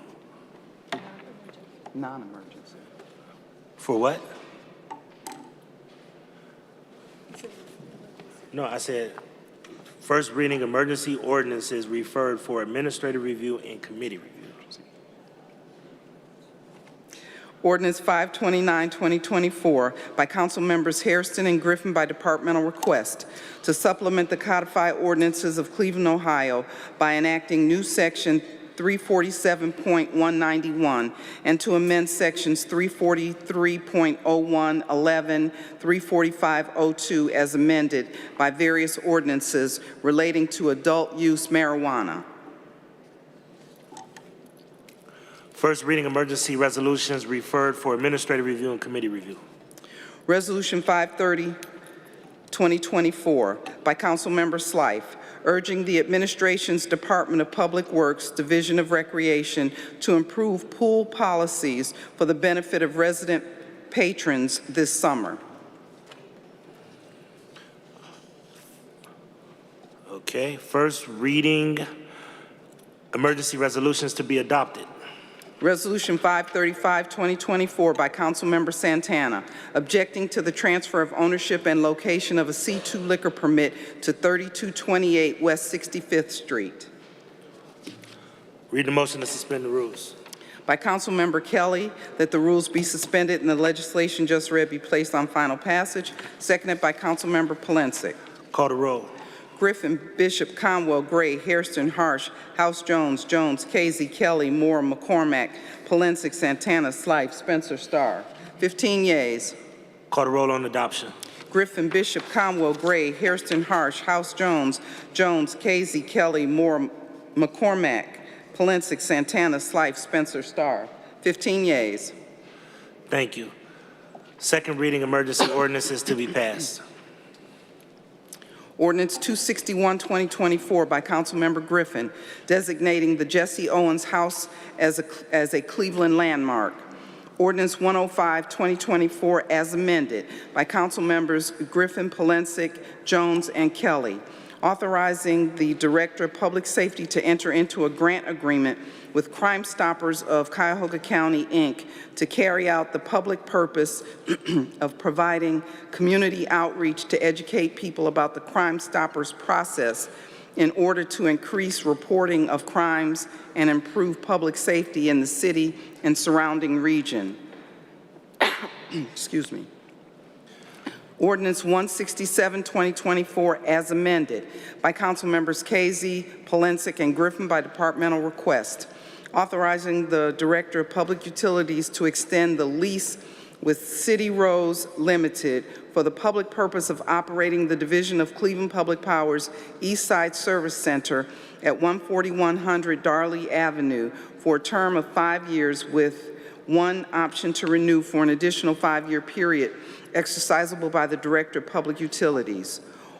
Non-emergency. For what? No, I said first reading emergency ordinances referred for administrative review and committee review. Ordinance 529, 2024, by council members Hairston and Griffin by departmental request to supplement the codified ordinances of Cleveland, Ohio by enacting new section 347.191 and to amend sections 343.01, 11, 345.02 as amended by various ordinances relating to adult use marijuana. First reading emergency resolutions referred for administrative review and committee review. Resolution 530, 2024, by Councilmember Slife, urging the administration's Department of Public Works, Division of Recreation, to improve pool policies for the benefit of resident patrons this summer. Okay, first reading emergency resolutions to be adopted. Resolution 535, 2024, by Councilmember Santana, objecting to the transfer of ownership and location of a C2 liquor permit to 3228 West 65th Street. Read the motion to suspend the rules. By Councilmember Kelly, that the rules be suspended and the legislation just read be placed on final passage. Seconded by Councilmember Polensek. Call the roll. Griffin, Bishop, Conwell, Gray, Hairston, Harsh, House Jones, Casey, Kelly, Moore, McCormack, Polensek, Santana, Slife, Spencer, Starr. 15 yeas. Call the roll on adoption. Griffin, Bishop, Conwell, Gray, Hairston, Harsh, House Jones, Casey, Kelly, Moore, McCormack, Polensek, Santana, Slife, Spencer, Starr. 15 yeas. Thank you. Second reading emergency ordinances to be passed. Ordinance 261, 2024, by Councilmember Griffin, designating the Jesse Owens House as a Cleveland landmark. Ordinance 105, 2024, as amended, by Councilmembers Griffin, Polensek, Jones, and Kelly, authorizing the Director of Public Safety to enter into a grant agreement with Crime Stoppers of Cuyahoga County, Inc., to carry out the public purpose of providing community outreach to educate people about the Crime Stoppers process in order to increase reporting of crimes and improve public safety in the city and surrounding region. Excuse me. Ordinance 167, 2024, as amended, by Councilmembers Casey, Polensek, and Griffin by departmental request, authorizing the Director of Public Utilities to extend the lease with City Rose Limited for the public purpose of operating the Division of Cleveland Public Power's East Side Service Center at 14100 Darley Avenue for a term of 5 years with one option to renew for an additional 5-year period exercisable by the Director of Public Utilities.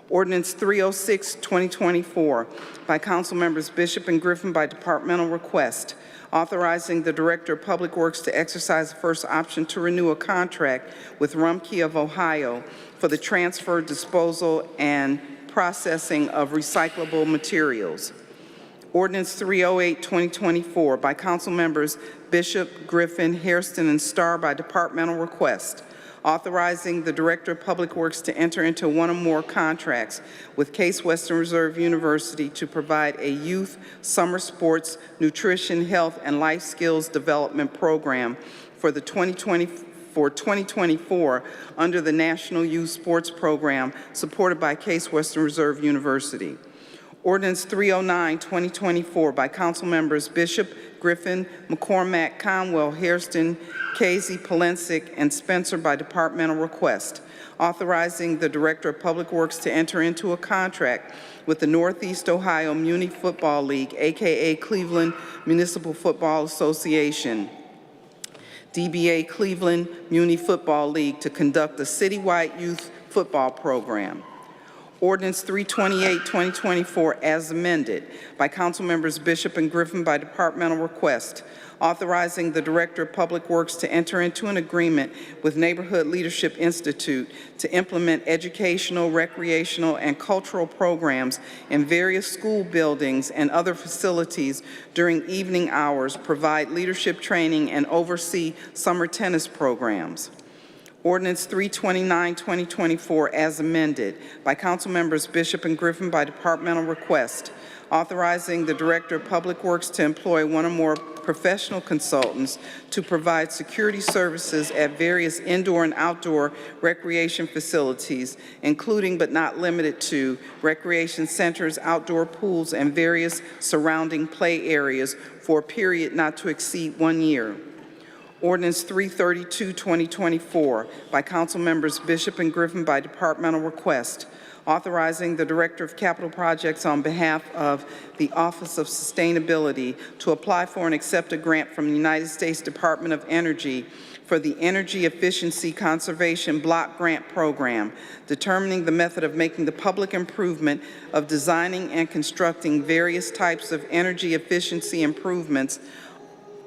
Ordinance 306, 2024, by Councilmembers Bishop and Griffin by departmental request, authorizing the Director of Public Works to exercise the first option to renew a contract with Rumpke of Ohio for the transfer, disposal, and processing of recyclable materials. Ordinance 308, 2024, by Councilmembers Bishop, Griffin, Hairston, and Starr by departmental request, authorizing the Director of Public Works to enter into one or more contracts with Case Western Reserve University to provide a youth summer sports, nutrition, health, and life skills development program for 2024 under the National Youth Sports Program supported by Case Western Reserve University. Ordinance 309, 2024, by Councilmembers Bishop, Griffin, McCormack, Conwell, Hairston, Casey, Polensek, and Spencer by departmental request, authorizing the Director of Public Works to enter into a contract with the Northeast Ohio Muni Football League, aka Cleveland Municipal Football Association, DBA Cleveland Muni Football League, to conduct a citywide youth football program. Ordinance 328, 2024, as amended, by Councilmembers Bishop and Griffin by departmental request, authorizing the Director of Public Works to enter into an agreement with Neighborhood Leadership Institute to implement educational, recreational, and cultural programs in various school buildings and other facilities during evening hours, provide leadership training, and oversee summer tennis programs. Ordinance 329, 2024, as amended by Council Members Bishop and Griffin by departmental request, authorizing the Director of Public Works to employ one or more professional consultants to provide security services at various indoor and outdoor recreation facilities, including but not limited to recreation centers, outdoor pools, and various surrounding play areas for a period not to exceed 1 year. Ordinance 332, 2024, by Council Members Bishop and Griffin by departmental request, authorizing the Director of Capital Projects on behalf of the Office of Sustainability to apply for and accept a grant from the United States Department of Energy for the Energy Efficiency Conservation Block Grant Program, determining the method of making the public improvement of designing and constructing various types of energy efficiency improvements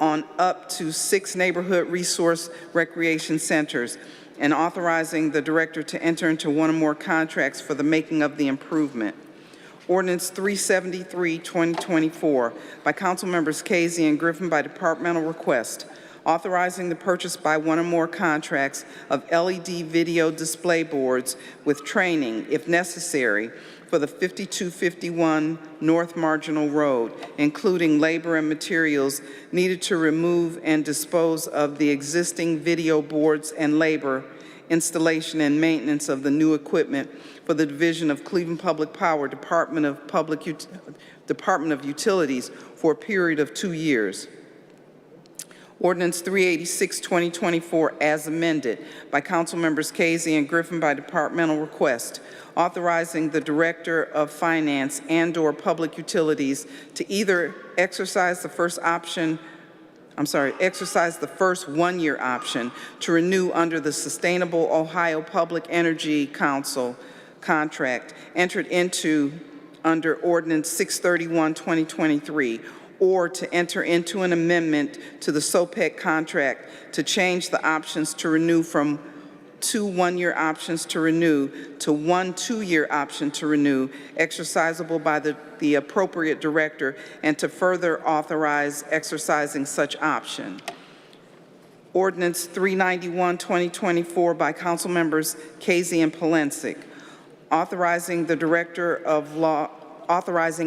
on up to 6 neighborhood resource recreation centers, and authorizing the Director to enter into one or more contracts for the making of the improvement. Ordinance 373, 2024, by Council Members Casey and Griffin by departmental request, authorizing the purchase by one or more contracts of LED video display boards with training, if necessary, for the 5251 North Marginal Road, including labor and materials needed to remove and dispose of the existing video boards and labor, installation and maintenance of the new equipment for the Division of Cleveland Public Power, Department of Utilities for a period of 2 years. Ordinance 386, 2024, as amended by Council Members Casey and Griffin by departmental request, authorizing the Director of Finance and/or Public Utilities to either exercise the first 1-year option to renew under the Sustainable Ohio Public Energy Council contract entered into under Ordinance 631, 2023, or to enter into an amendment to the SOPEC contract to change the options to renew from 2 1-year options to renew to 1 2-year option to renew, exercisable by the appropriate director, and to further authorize exercising such option. Ordinance 391, 2024, by Council Members Casey and Polensek, authorizing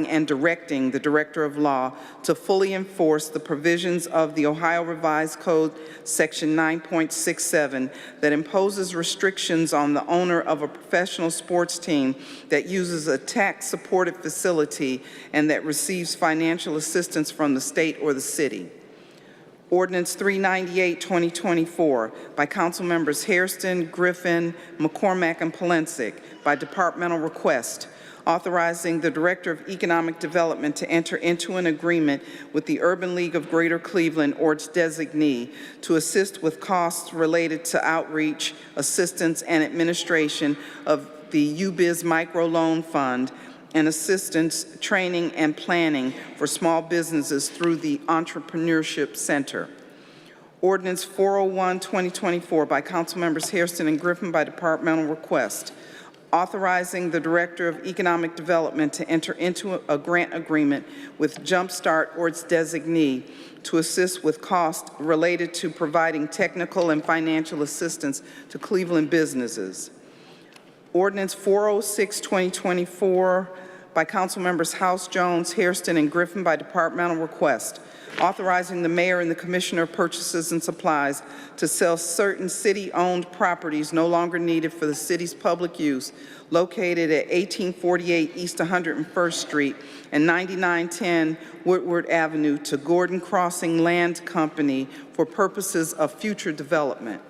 and directing the Director of Law to fully enforce the provisions of the Ohio Revised Code, Section 9.67, that imposes restrictions on the owner of a professional sports team that uses a tax-supported facility and that receives financial assistance from the state or the city. Ordinance 398, 2024, by Council Members Hairston, Griffin, McCormack, and Polensek, by departmental request, authorizing the Director of Economic Development to enter into an agreement with the Urban League of Greater Cleveland or its designee to assist with costs related to outreach, assistance, and administration of the UBIZ Microloan Fund and assistance, training, and planning for small businesses through the Entrepreneurship Center. Ordinance 401, 2024, by Council Members Hairston and Griffin by departmental request, authorizing the Director of Economic Development to enter into a grant agreement with Jumpstart or its designee to assist with costs related to providing technical and financial assistance to Cleveland businesses. Ordinance 406, 2024, by Council Members House, Jones, Hairston, and Griffin by departmental request, authorizing the Mayor and the Commissioner of Purchases and Supplies to sell certain city-owned properties no longer needed for the city's public use located at 1848 East 101st Street and 9910 Woodward Avenue to Gordon Crossing Land Company for purposes of future development.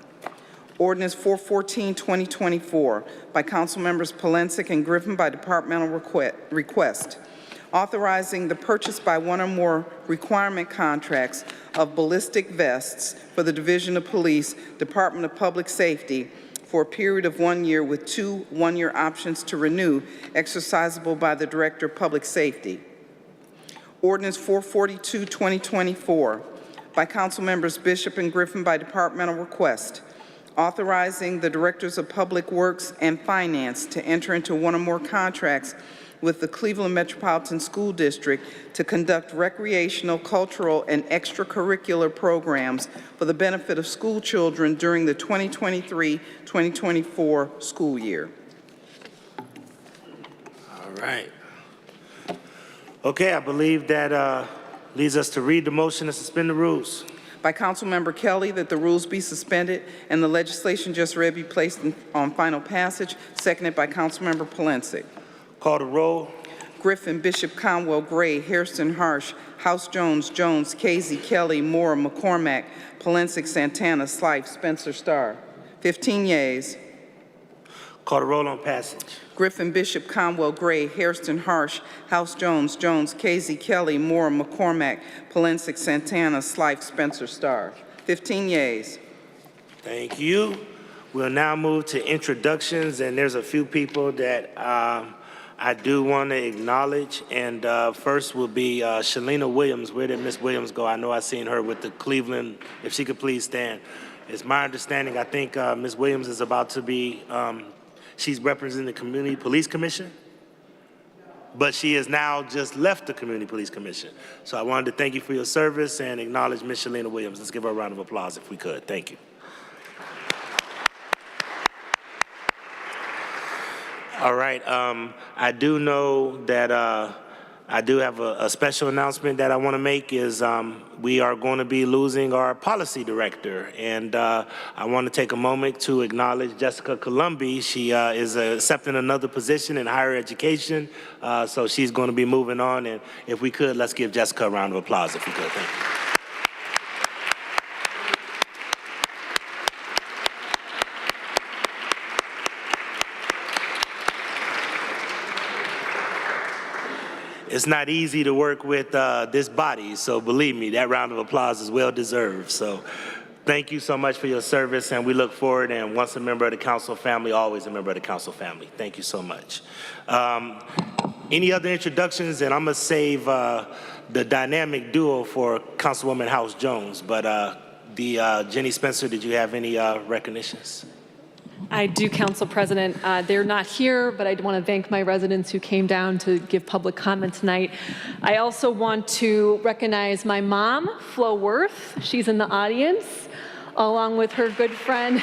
Ordinance 414, 2024, by Council Members Polensek and Griffin by departmental request, authorizing the purchase by one or more requirement contracts of ballistic vests for the Division of Police, Department of Public Safety, for a period of 1 year with 2 1-year options to renew, exercisable by the Director of Public Safety. Ordinance 442, 2024, by Council Members Bishop and Griffin by departmental request, authorizing the Directors of Public Works and Finance to enter into one or more contracts with the Cleveland Metropolitan School District to conduct recreational, cultural, and extracurricular programs for the benefit of school children during the 2023-2024 school year. All right. Okay, I believe that leads us to read the motion to suspend the rules. By Councilmember Kelly, that the rules be suspended and the legislation just read be placed on final passage, seconded by Councilmember Polensek. Call the roll. Griffin, Bishop, Conwell, Gray, Hairston, Harsh, House Jones, Jones, Casey, Kelly, Moore, McCormack, Polensek, Santana, Slife, Spencer, Starr. 15 yeas. Call the roll on passage. Griffin, Bishop, Conwell, Gray, Hairston, Harsh, House Jones, Jones, Casey, Kelly, Moore, McCormack, Polensek, Santana, Slife, Spencer, Starr. 15 yeas. Thank you. We'll now move to introductions, and there's a few people that I do want to acknowledge. And first will be Shalina Williams. Where did Miss Williams go? I know I seen her with the Cleveland. If she could please stand. It's my understanding, I think Ms. Williams is about to be, she's representing the Community Police Commission, but she has now just left the Community Police Commission. So I wanted to thank you for your service and acknowledge Ms. Shalina Williams. Let's give her a round of applause if we could. Thank you. All right, I do know that I do have a special announcement that I want to make is we are going to be losing our policy director. And I want to take a moment to acknowledge Jessica Columbi. She is accepting another position in higher education. So she's going to be moving on. And if we could, let's give Jessica a round of applause if we could. Thank you. It's not easy to work with this body, so believe me, that round of applause is well deserved. So thank you so much for your service, and we look forward, and once a member of the council family, always a member of the council family. Thank you so much. Any other introductions? And I'm gonna save the dynamic duo for Councilwoman House Jones, but Jenny Spencer, did you have any recognitions? I do, Council President. They're not here, but I want to thank my residents who came down to give public comment tonight. I also want to recognize my mom, Flo Worth. She's in the audience, along with her good friend,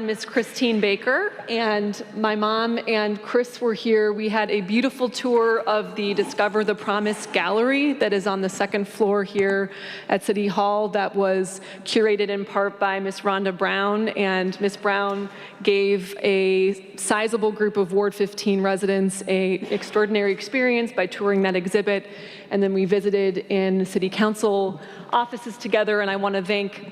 Miss Christine Baker. And my mom and Chris were here. We had a beautiful tour of the Discover the Promise Gallery that is on the second floor here at City Hall that was curated in part by Miss Rhonda Brown. And Miss Brown gave a sizable group of Ward 15 residents an extraordinary experience by touring that exhibit. And then we visited in City Council offices together, and I want to thank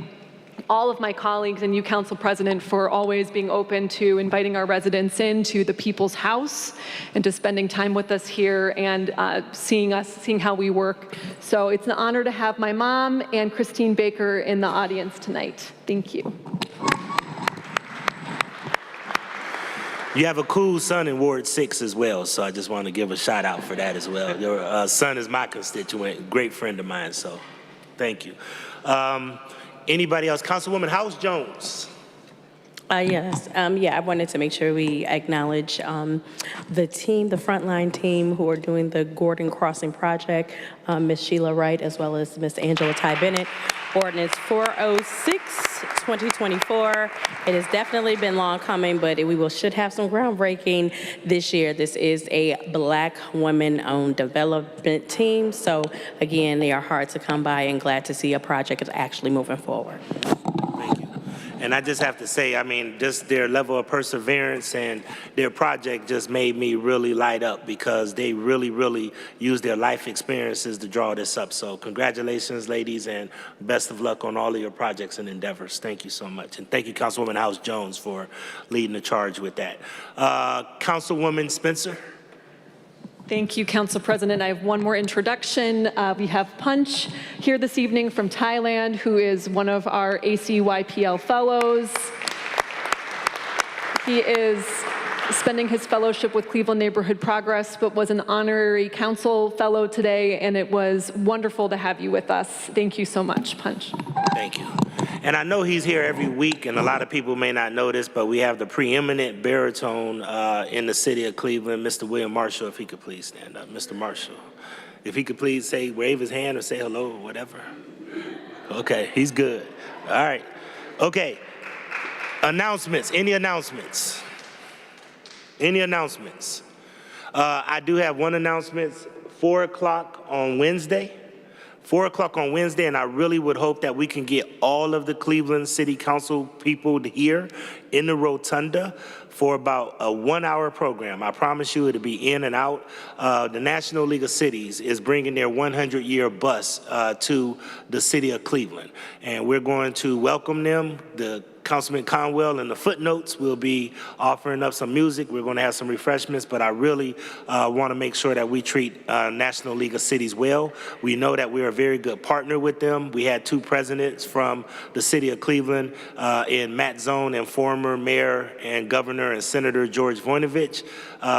all of my colleagues and you, Council President, for always being open to inviting our residents into the People's House and to spending time with us here and seeing how we work. So it's an honor to have my mom and Christine Baker in the audience tonight. Thank you. You have a cool son in Ward 6 as well, so I just want to give a shout out for that as well. Your son is my constituent, great friend of mine, so thank you. Anybody else? Councilwoman House Jones. Yes, I wanted to make sure we acknowledge the team, the frontline team who are doing the Gordon Crossing project, Ms. Sheila Wright, as well as Ms. Angela Ty Bennett. Ordinance 406, 2024. It has definitely been long coming, but we should have some groundbreaking this year. This is a Black women-owned development team. So again, they are hard to come by and glad to see a project is actually moving forward. Thank you. And I just have to say, I mean, just their level of perseverance and their project just made me really light up because they really, really used their life experiences to draw this up. So congratulations, ladies, and best of luck on all of your projects and endeavors. Thank you so much. And thank you, Councilwoman House Jones, for leading the charge with that. Councilwoman Spencer. Thank you, Council President. I have one more introduction. We have Punch here this evening from Thailand, who is one of our ACYPL fellows. He is spending his fellowship with Cleveland Neighborhood Progress, but was an honorary council fellow today, and it was wonderful to have you with us. Thank you so much, Punch. Thank you. And I know he's here every week, and a lot of people may not know this, but we have the preeminent baritone in the city of Cleveland, Mr. William Marshall, if he could please stand up. Mr. Marshall, if he could please say, wave his hand or say hello or whatever. Okay, he's good. All right. Okay. Announcements. Any announcements? Any announcements? I do have one announcement, 4 o'clock on Wednesday. 4 o'clock on Wednesday, and I really would hope that we can get all of the Cleveland City Council people here in the rotunda for about a 1-hour program. I promise you it'll be in and out. The National League of Cities is bringing their 100-year bus to the city of Cleveland, and we're going to welcome them. The Councilman Conwell and the footnotes will be offering up some music. We're going to have some refreshments, but I really want to make sure that we treat National League of Cities well. We know that we're a very good partner with them. We had 2 presidents from the city of Cleveland in Matt Zone and former Mayor and Governor and Senator George Voinovich.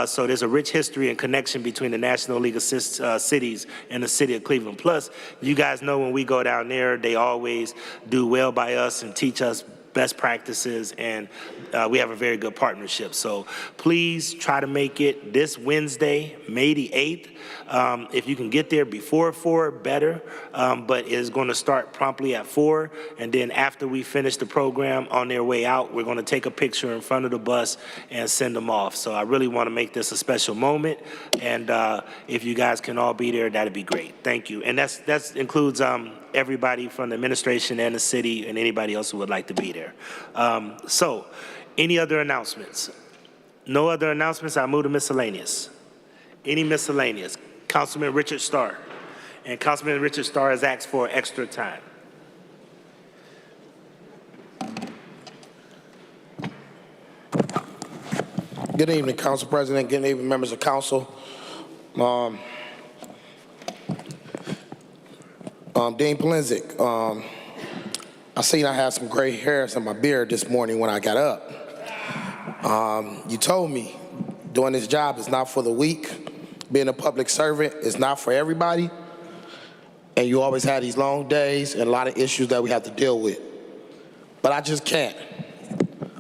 So there's a rich history and connection between the National League of Cities and the city of Cleveland. Plus, you guys know when we go down there, they always do well by us and teach us best practices, and we have a very good partnership. So please try to make it this Wednesday, May the 8th. If you can get there before 4, better, but it's going to start promptly at 4, and then after we finish the program on their way out, we're going to take a picture in front of the bus and send them off. So I really want to make this a special moment, and if you guys can all be there, that'd be great. Thank you. And that includes everybody from the administration and the city and anybody else who would like to be there. So, any other announcements? No other announcements, I move to miscellaneous. Any miscellaneous? Councilman Richard Starr. And Councilman Richard Starr has asked for extra time. Good evening, Council President. Good evening, members of council. Dean Polenzek, I seen I had some gray hairs in my beard this morning when I got up. You told me doing this job is not for the weak. Being a public servant is not for everybody. And you always had these long days and a lot of issues that we have to deal with. But I just can't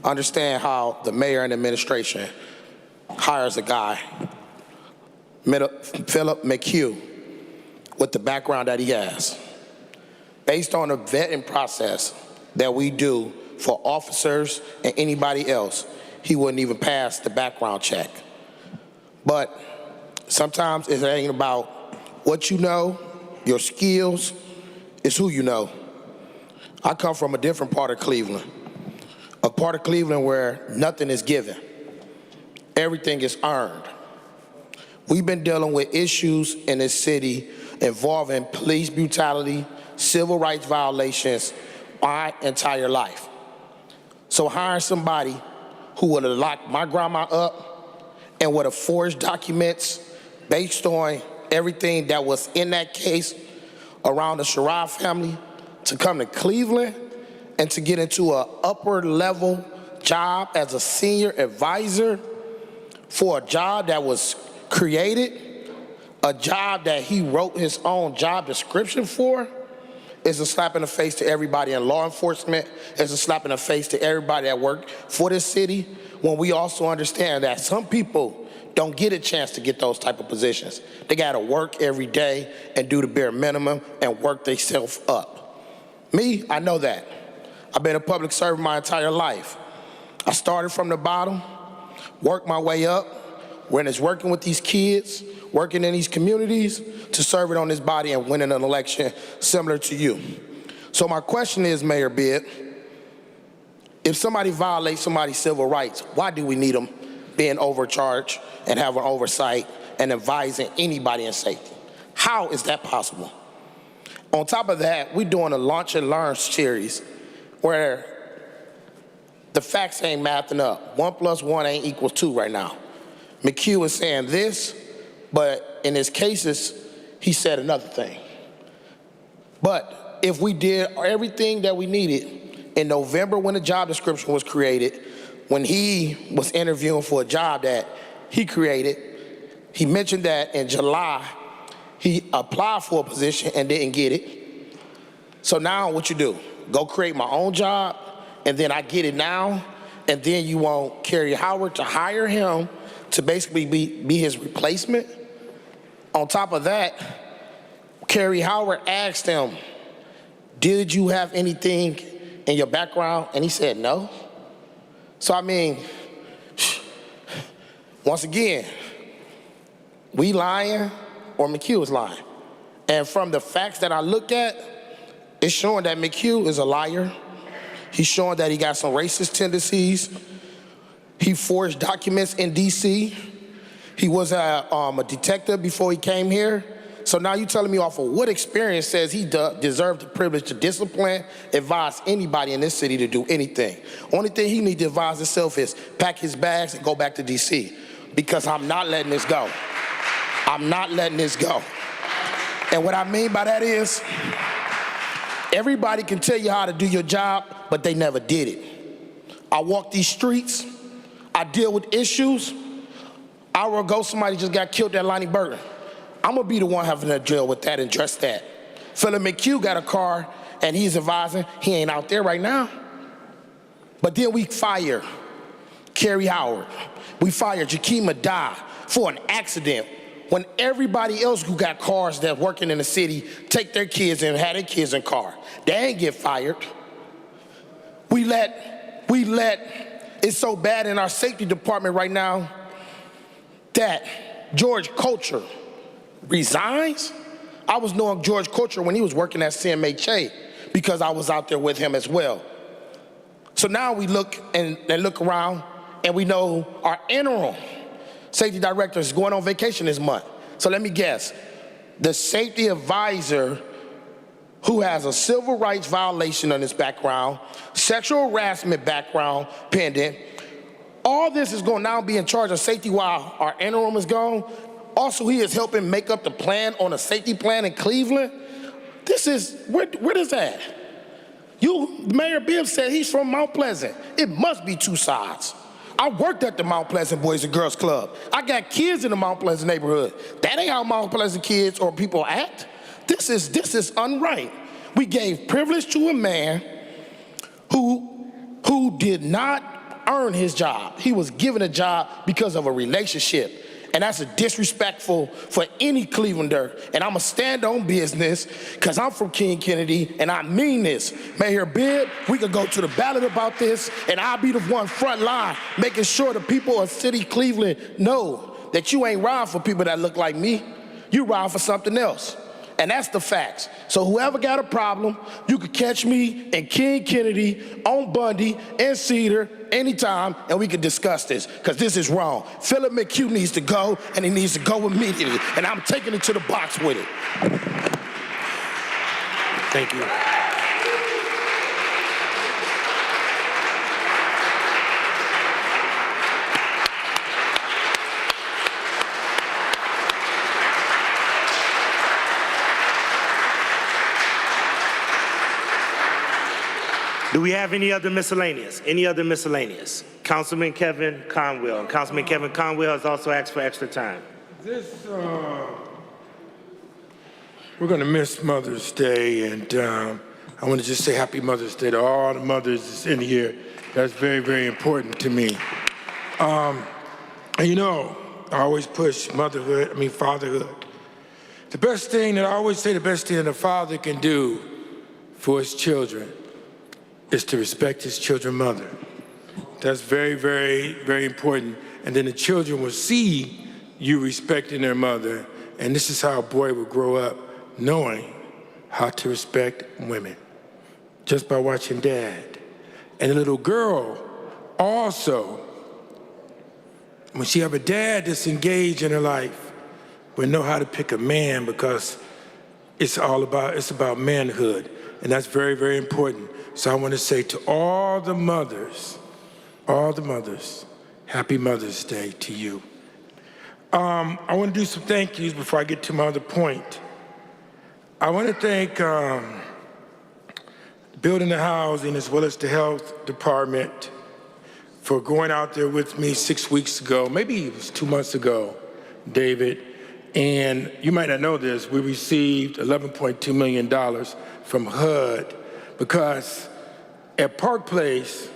understand how the mayor and administration hires a guy, Philip McHugh, with the background that he has. Based on a vetting process that we do for officers and anybody else, he wouldn't even pass the background check. But sometimes it ain't about what you know, your skills, it's who you know. I come from a different part of Cleveland, a part of Cleveland where nothing is given. Everything is earned. We've been dealing with issues in this city involving police brutality, civil rights violations my entire life. So hiring somebody who would have locked my grandma up and would have forged documents based on everything that was in that case around the Sherrod family to come to Cleveland and to get into an upper level job as a senior advisor for a job that was created, a job that he wrote his own job description for, is a slap in the face to everybody in law enforcement. It's a slap in the face to everybody that worked for this city, when we also understand that some people don't get a chance to get those type of positions. They gotta work every day and do the bare minimum and work themselves up. Me, I know that. I've been a public servant my entire life. I started from the bottom, worked my way up, when it's working with these kids, working in these communities, to serving on this body and winning an election similar to you. So my question is, Mayor Bibb, if somebody violates somebody's civil rights, why do we need them being overcharged and having oversight and advising anybody in safety? How is that possible? On top of that, we're doing a Launch and Learn series where the facts ain't mathing up. 1 + 1 ain't equals 2 right now. McHugh is saying this, but in his cases, he said another thing. But if we did everything that we needed in November when the job description was created, when he was interviewing for a job that he created, he mentioned that in July, he applied for a position and didn't get it. So now what you do? go create my own job, and then I get it now, and then you want Kerry Howard to hire him to basically be his replacement? On top of that, Kerry Howard asked him, did you have anything in your background? And he said no. So I mean, once again, we lying or McHugh is lying. And from the facts that I look at, it's showing that McHugh is a liar. He's showing that he got some racist tendencies. He forged documents in DC. He was a detective before he came here. So now you're telling me off of what experience says he deserved the privilege to discipline, advise anybody in this city to do anything. Only thing he needs to advise himself is pack his bags and go back to DC, because I'm not letting this go. I'm not letting this go. And what I mean by that is, everybody can tell you how to do your job, but they never did it. I walk these streets, I deal with issues. An hour ago, somebody just got killed at Lonnie Burton. I'm gonna be the one having to deal with that and address that. Philip McHugh got a car and he's advising, he ain't out there right now. But then we fire Kerry Howard. We fire Jakeem Adai for an accident when everybody else who got cars that's working in the city take their kids and have their kids in car. They ain't get fired. We let, it's so bad in our safety department right now that George Culture resigns. I was knowing George Culture when he was working at CMHA because I was out there with him as well. So now we look around and we know our interim safety director is going on vacation this month. So let me guess, the safety advisor who has a civil rights violation on his background, sexual harassment background pending, all this is going to now be in charge of safety while our interim is gone. Also, he is helping make up the plan on a safety plan in Cleveland. This is, where is that? Mayor Bibb said he's from Mount Pleasant. It must be two sides. I worked at the Mount Pleasant Boys and Girls Club. I got kids in the Mount Pleasant neighborhood. That ain't how Mount Pleasant kids or people act. This is unright. We gave privilege to a man who did not earn his job. He was given a job because of a relationship. And that's disrespectful for any Clevelander. And I'm going to stand on business because I'm from King Kennedy and I mean this. Mayor Bibb, we could go to the ballot about this and I'll be the one front line making sure the people of City Cleveland know that you ain't riding for people that look like me. You ride for something else. And that's the facts. So whoever got a problem, you could catch me in King Kennedy, on Bundy, and Cedar anytime, and we could discuss this, because this is wrong. Philip McHugh needs to go, and he needs to go immediately, and I'm taking it to the box with it. Thank you. Do we have any other miscellaneous? Any other miscellaneous? Councilman Kevin Conwell. Councilman Kevin Conwell has also asked for extra time. We're going to miss Mother's Day, and I want to just say Happy Mother's Day to all the mothers in here. That's very, very important to me. And you know, I always push fatherhood. The best thing that I always say, the best thing that a father can do for his children is to respect his children's mother. That's very, very, very important. And then the children will see you respecting their mother, and this is how a boy will grow up knowing how to respect women, just by watching dad. And the little girl also, when she have a dad that's engaged in her life, will know how to pick a man, because it's about manhood, and that's very, very important. So I want to say to all the mothers, Happy Mother's Day to you. I want to do some thank yous before I get to my other point. I want to thank Building and Housing as well as the Health Department for going out there with me 6 weeks ago, maybe it was 2 months ago, David. And you might not know this, we received $11.2 million from HUD because at Park Place,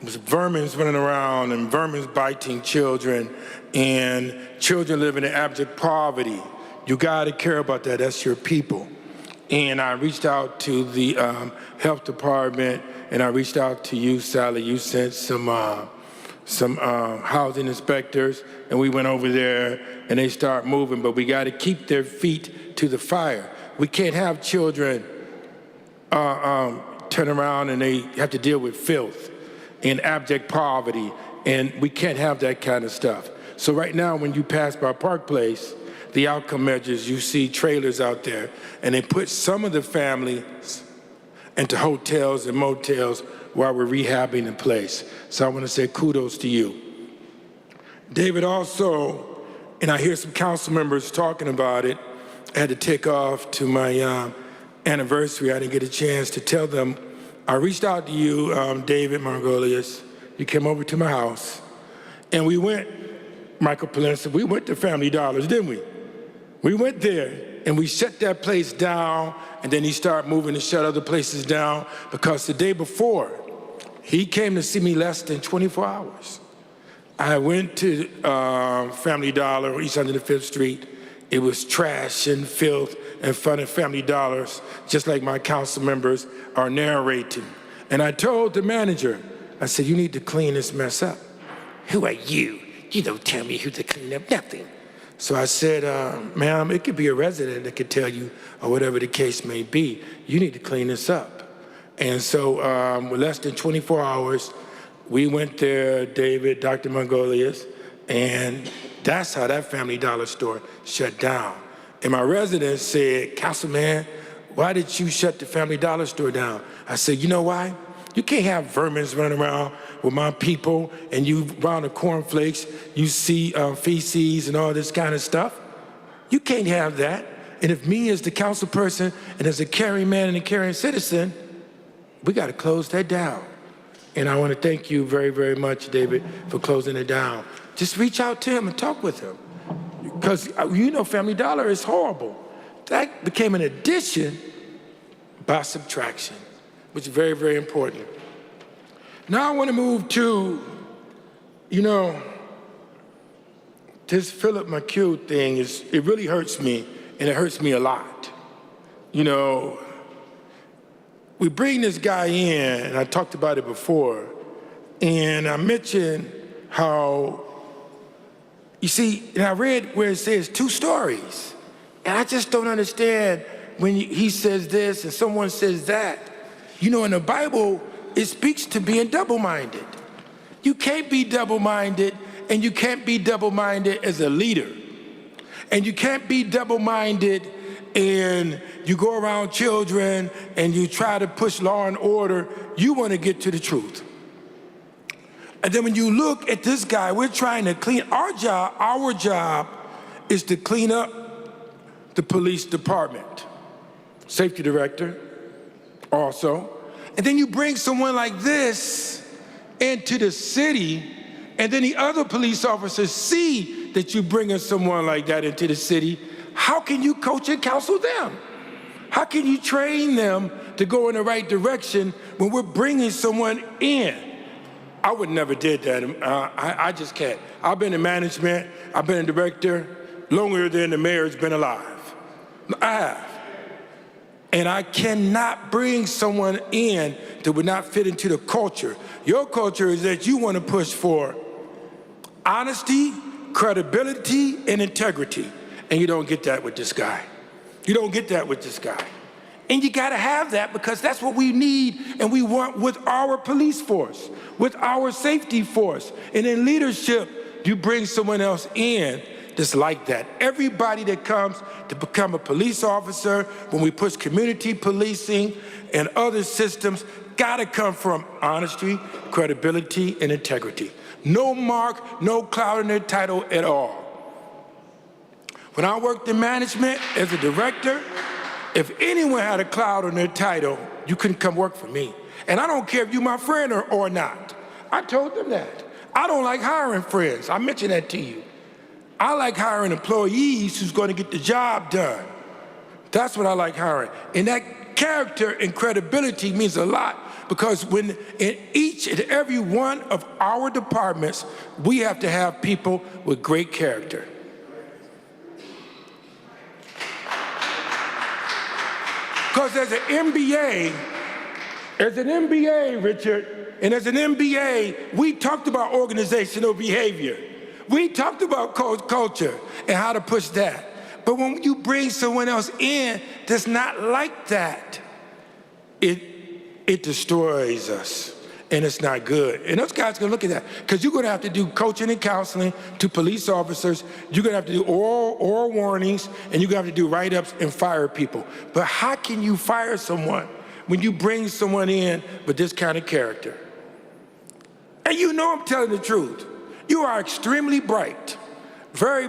there's vermin's running around and vermin's biting children and children living in abject poverty. You gotta care about that, that's your people. And I reached out to the health department, and I reached out to you, Sally. You sent some housing inspectors, and we went over there, and they start moving, but we gotta keep their feet to the fire. We can't have children turn around and they have to deal with filth and abject poverty, and we can't have that kind of stuff. So right now, when you pass by Park Place, the outcome measures, you see trailers out there, and they put some of the families into hotels and motels while we're rehabbing the place. So I want to say kudos to you. David, also, and I hear some council members talking about it, I had to take off to my anniversary. I didn't get a chance to tell them. I reached out to you, David Margolius. You came over to my house, and we went, Michael Palencia, we went to Family Dollars, didn't we? We went there, and we shut that place down, and then he started moving to shut other places down, because the day before, he came to see me less than 24 hours. I went to Family Dollar, East 105th Street. It was trash and filth in front of Family Dollars, just like my council members are narrating. And I told the manager, I said, you need to clean this mess up. Who are you? You don't tell me who to clean up nothing. So I said, ma'am, it could be a resident that could tell you, or whatever the case may be, you need to clean this up. And so with less than 24 hours, we went there, David, Dr. Margolius, and that's how that Family Dollar store shut down. And my residents said, Councilman, why did you shut the Family Dollar store down? I said, you know why? You can't have vermin running around with my people, and you around the cornflakes, you see feces and all this kind of stuff. You can't have that. And if me as the council person and as a caring man and a caring citizen, we got to close that down. And I want to thank you very, very much, David, for closing it down. Just reach out to him and talk with him. Because you know Family Dollar is horrible. That became an addition by subtraction, which is very, very important. Now I want to move to, this Philip McHugh thing, it really hurts me, and it hurts me a lot. We bring this guy in, and I talked about it before, and I mentioned how, you see, and I read where it says 2 stories, and I just don't understand when he says this and someone says that. In the Bible, it speaks to being double-minded. You can't be double-minded, and you can't be double-minded as a leader. And you can't be double-minded and you go around children and you try to push law and order. You want to get to the truth. And then when you look at this guy, we're trying to clean our job is to clean up the police department. Safety director also. And then you bring someone like this into the city, and then the other police officers see that you're bringing someone like that into the city. How can you coach and counsel them? How can you train them to go in the right direction when we're bringing someone in? I would never did that. I just can't. I've been in management, I've been a director longer than the mayor's been alive. I have. And I cannot bring someone in that would not fit into the culture. Your culture is that you want to push for honesty, credibility, and integrity. And you don't get that with this guy. You don't get that with this guy. And you gotta have that, because that's what we need and we want with our police force, with our safety force. And in leadership, you bring someone else in that's like that. Everybody that comes to become a police officer, when we push community policing and other systems, gotta come from honesty, credibility, and integrity. No mark, no cloud in their title at all. When I worked in management as a director, if anyone had a cloud on their title, you couldn't come work for me. And I don't care if you're my friend or not. I told them that. I don't like hiring friends. I mentioned that to you. I like hiring employees who's going to get the job done. That's what I like hiring. And that character and credibility means a lot, because when in each and every one of our departments, we have to have people with great character. Because as an MBA, Richard, and as an MBA, we talked about organizational behavior. We talked about culture and how to push that. But when you bring someone else in that's not like that, it destroys us, and it's not good. And those guys are gonna look at that, because you're gonna have to do coaching and counseling to police officers. You're gonna have to do oral warnings, and you're gonna have to do write-ups and fire people. But how can you fire someone when you bring someone in with this kind of character? And you know I'm telling the truth. You are extremely bright, very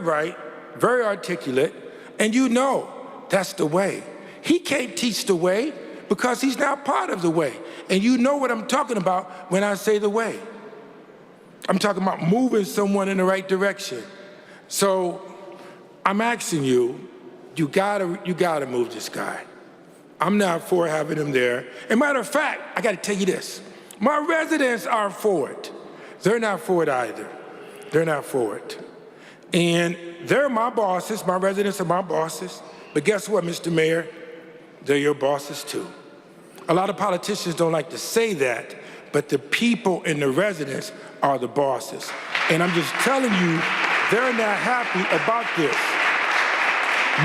articulate, and you know that's the way. He can't teach the way because he's not part of the way. And you know what I'm talking about when I say the way. I'm talking about moving someone in the right direction. So I'm asking you, you gotta move this guy. I'm not for having him there. And matter of fact, I gotta tell you this. My residents are for it. They're not for it either. They're not for it. And they're my bosses, my residents are my bosses. But guess what, Mr. Mayor? They're your bosses too. A lot of politicians don't like to say that, but the people and the residents are the bosses. And I'm just telling you, they're not happy about this.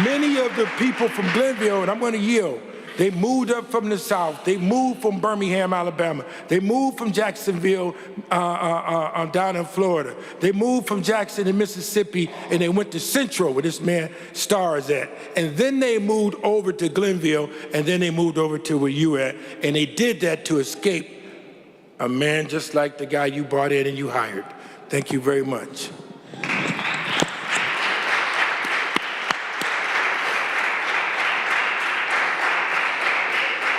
Many of the people from Glenville, and I'm gonna yield, they moved up from the South. They moved from Birmingham, Alabama. They moved from Jacksonville down in Florida. They moved from Jackson in Mississippi, and they went to Central, where this man Starr is at. And then they moved over to Glenville, and then they moved over to where you at. And they did that to escape a man just like the guy you brought in and you hired. Thank you very much.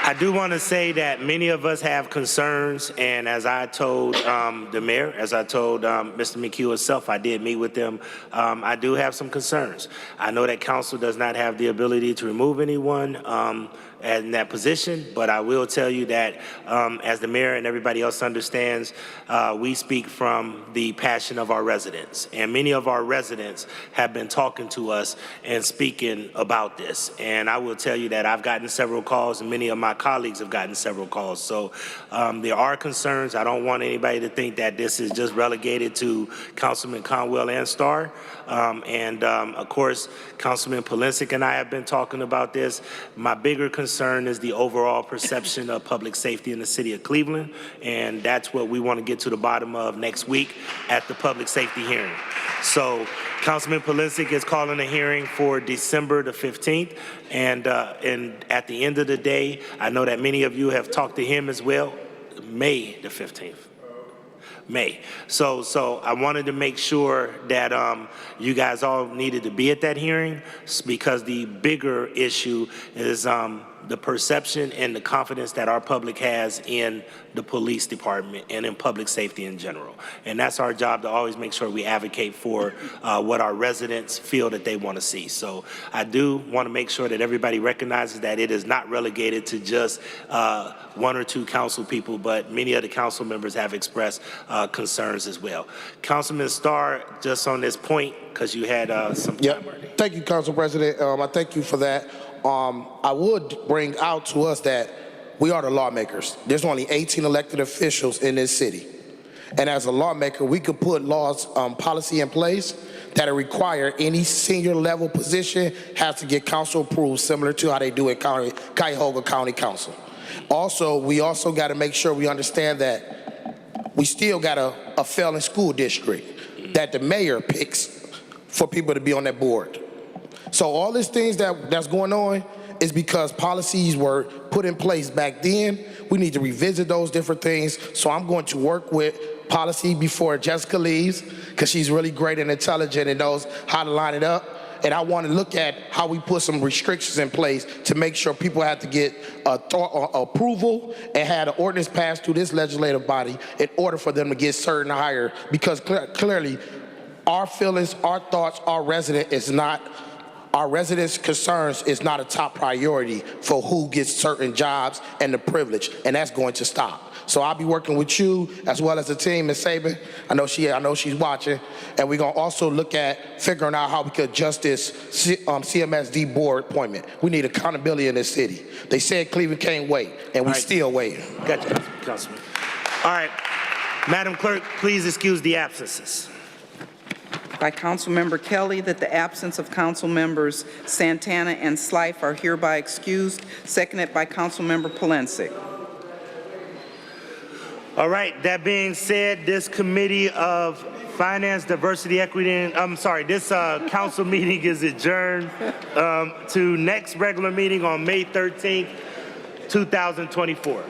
I do want to say that many of us have concerns, and as I told the mayor, as I told Mr. McHugh himself, I did meet with them. I do have some concerns. I know that council does not have the ability to remove anyone in that position, but I will tell you that as the mayor and everybody else understands, we speak from the passion of our residents, and many of our residents have been talking to us and speaking about this. And I will tell you that I've gotten several calls, and many of my colleagues have gotten several calls. So there are concerns. I don't want anybody to think that this is just relegated to Councilman Conwell and Starr. Of course, Councilman Polensek and I have been talking about this. My bigger concern is the overall perception of public safety in the city of Cleveland, and that's what we want to get to the bottom of next week at the public safety hearing. So Councilman Polensek is calling a hearing for December the 15th, and at the end of the day, I know that many of you have talked to him as well, May the 15th. May. So I wanted to make sure that you guys all needed to be at that hearing, because the bigger issue is the perception and the confidence that our public has in the police department and in public safety in general. And that's our job, to always make sure we advocate for what our residents feel that they want to see. So I do want to make sure that everybody recognizes that it is not relegated to just one or two council people, but many of the council members have expressed concerns as well. Councilman Starr, just on this point, because you had some time already. Thank you, Council President. I thank you for that. I would bring out to us that we are the lawmakers. There's only 18 elected officials in this city. And as a lawmaker, we could put laws, policy in place that require any senior level position has to get council approved, similar to how they do at Cuyahoga County Council. Also, we also got to make sure we understand that we still got a failing school district that the mayor picks for people to be on that board. So all these things that's going on is because policies were put in place back then. We need to revisit those different things. So I'm going to work with policy before Jessica leaves, because she's really great and intelligent and knows how to line it up. And I want to look at how we put some restrictions in place to make sure people have to get approval and have an ordinance passed through this legislative body in order for them to get certain higher, because clearly our feelings, our thoughts, our resident is not Our residents' concerns is not a top priority for who gets certain jobs and the privilege, and that's going to stop. So I'll be working with you as well as the team, Ms. Saban. I know she's watching, and we're gonna also look at figuring out how we could adjust this CMSD board appointment. We need accountability in this city. They said Cleveland can't wait, and we still waiting. Gotcha, Councilman. All right, Madam Clerk, please excuse the absences. By Councilmember Kelly, that the absence of Council members Santana and Slife are hereby excused. Seconded by Councilmember Polensek. All right, that being said, this Committee of Finance, Diversity, Equity, and, this council meeting is adjourned to next regular meeting on May 13th, 2024.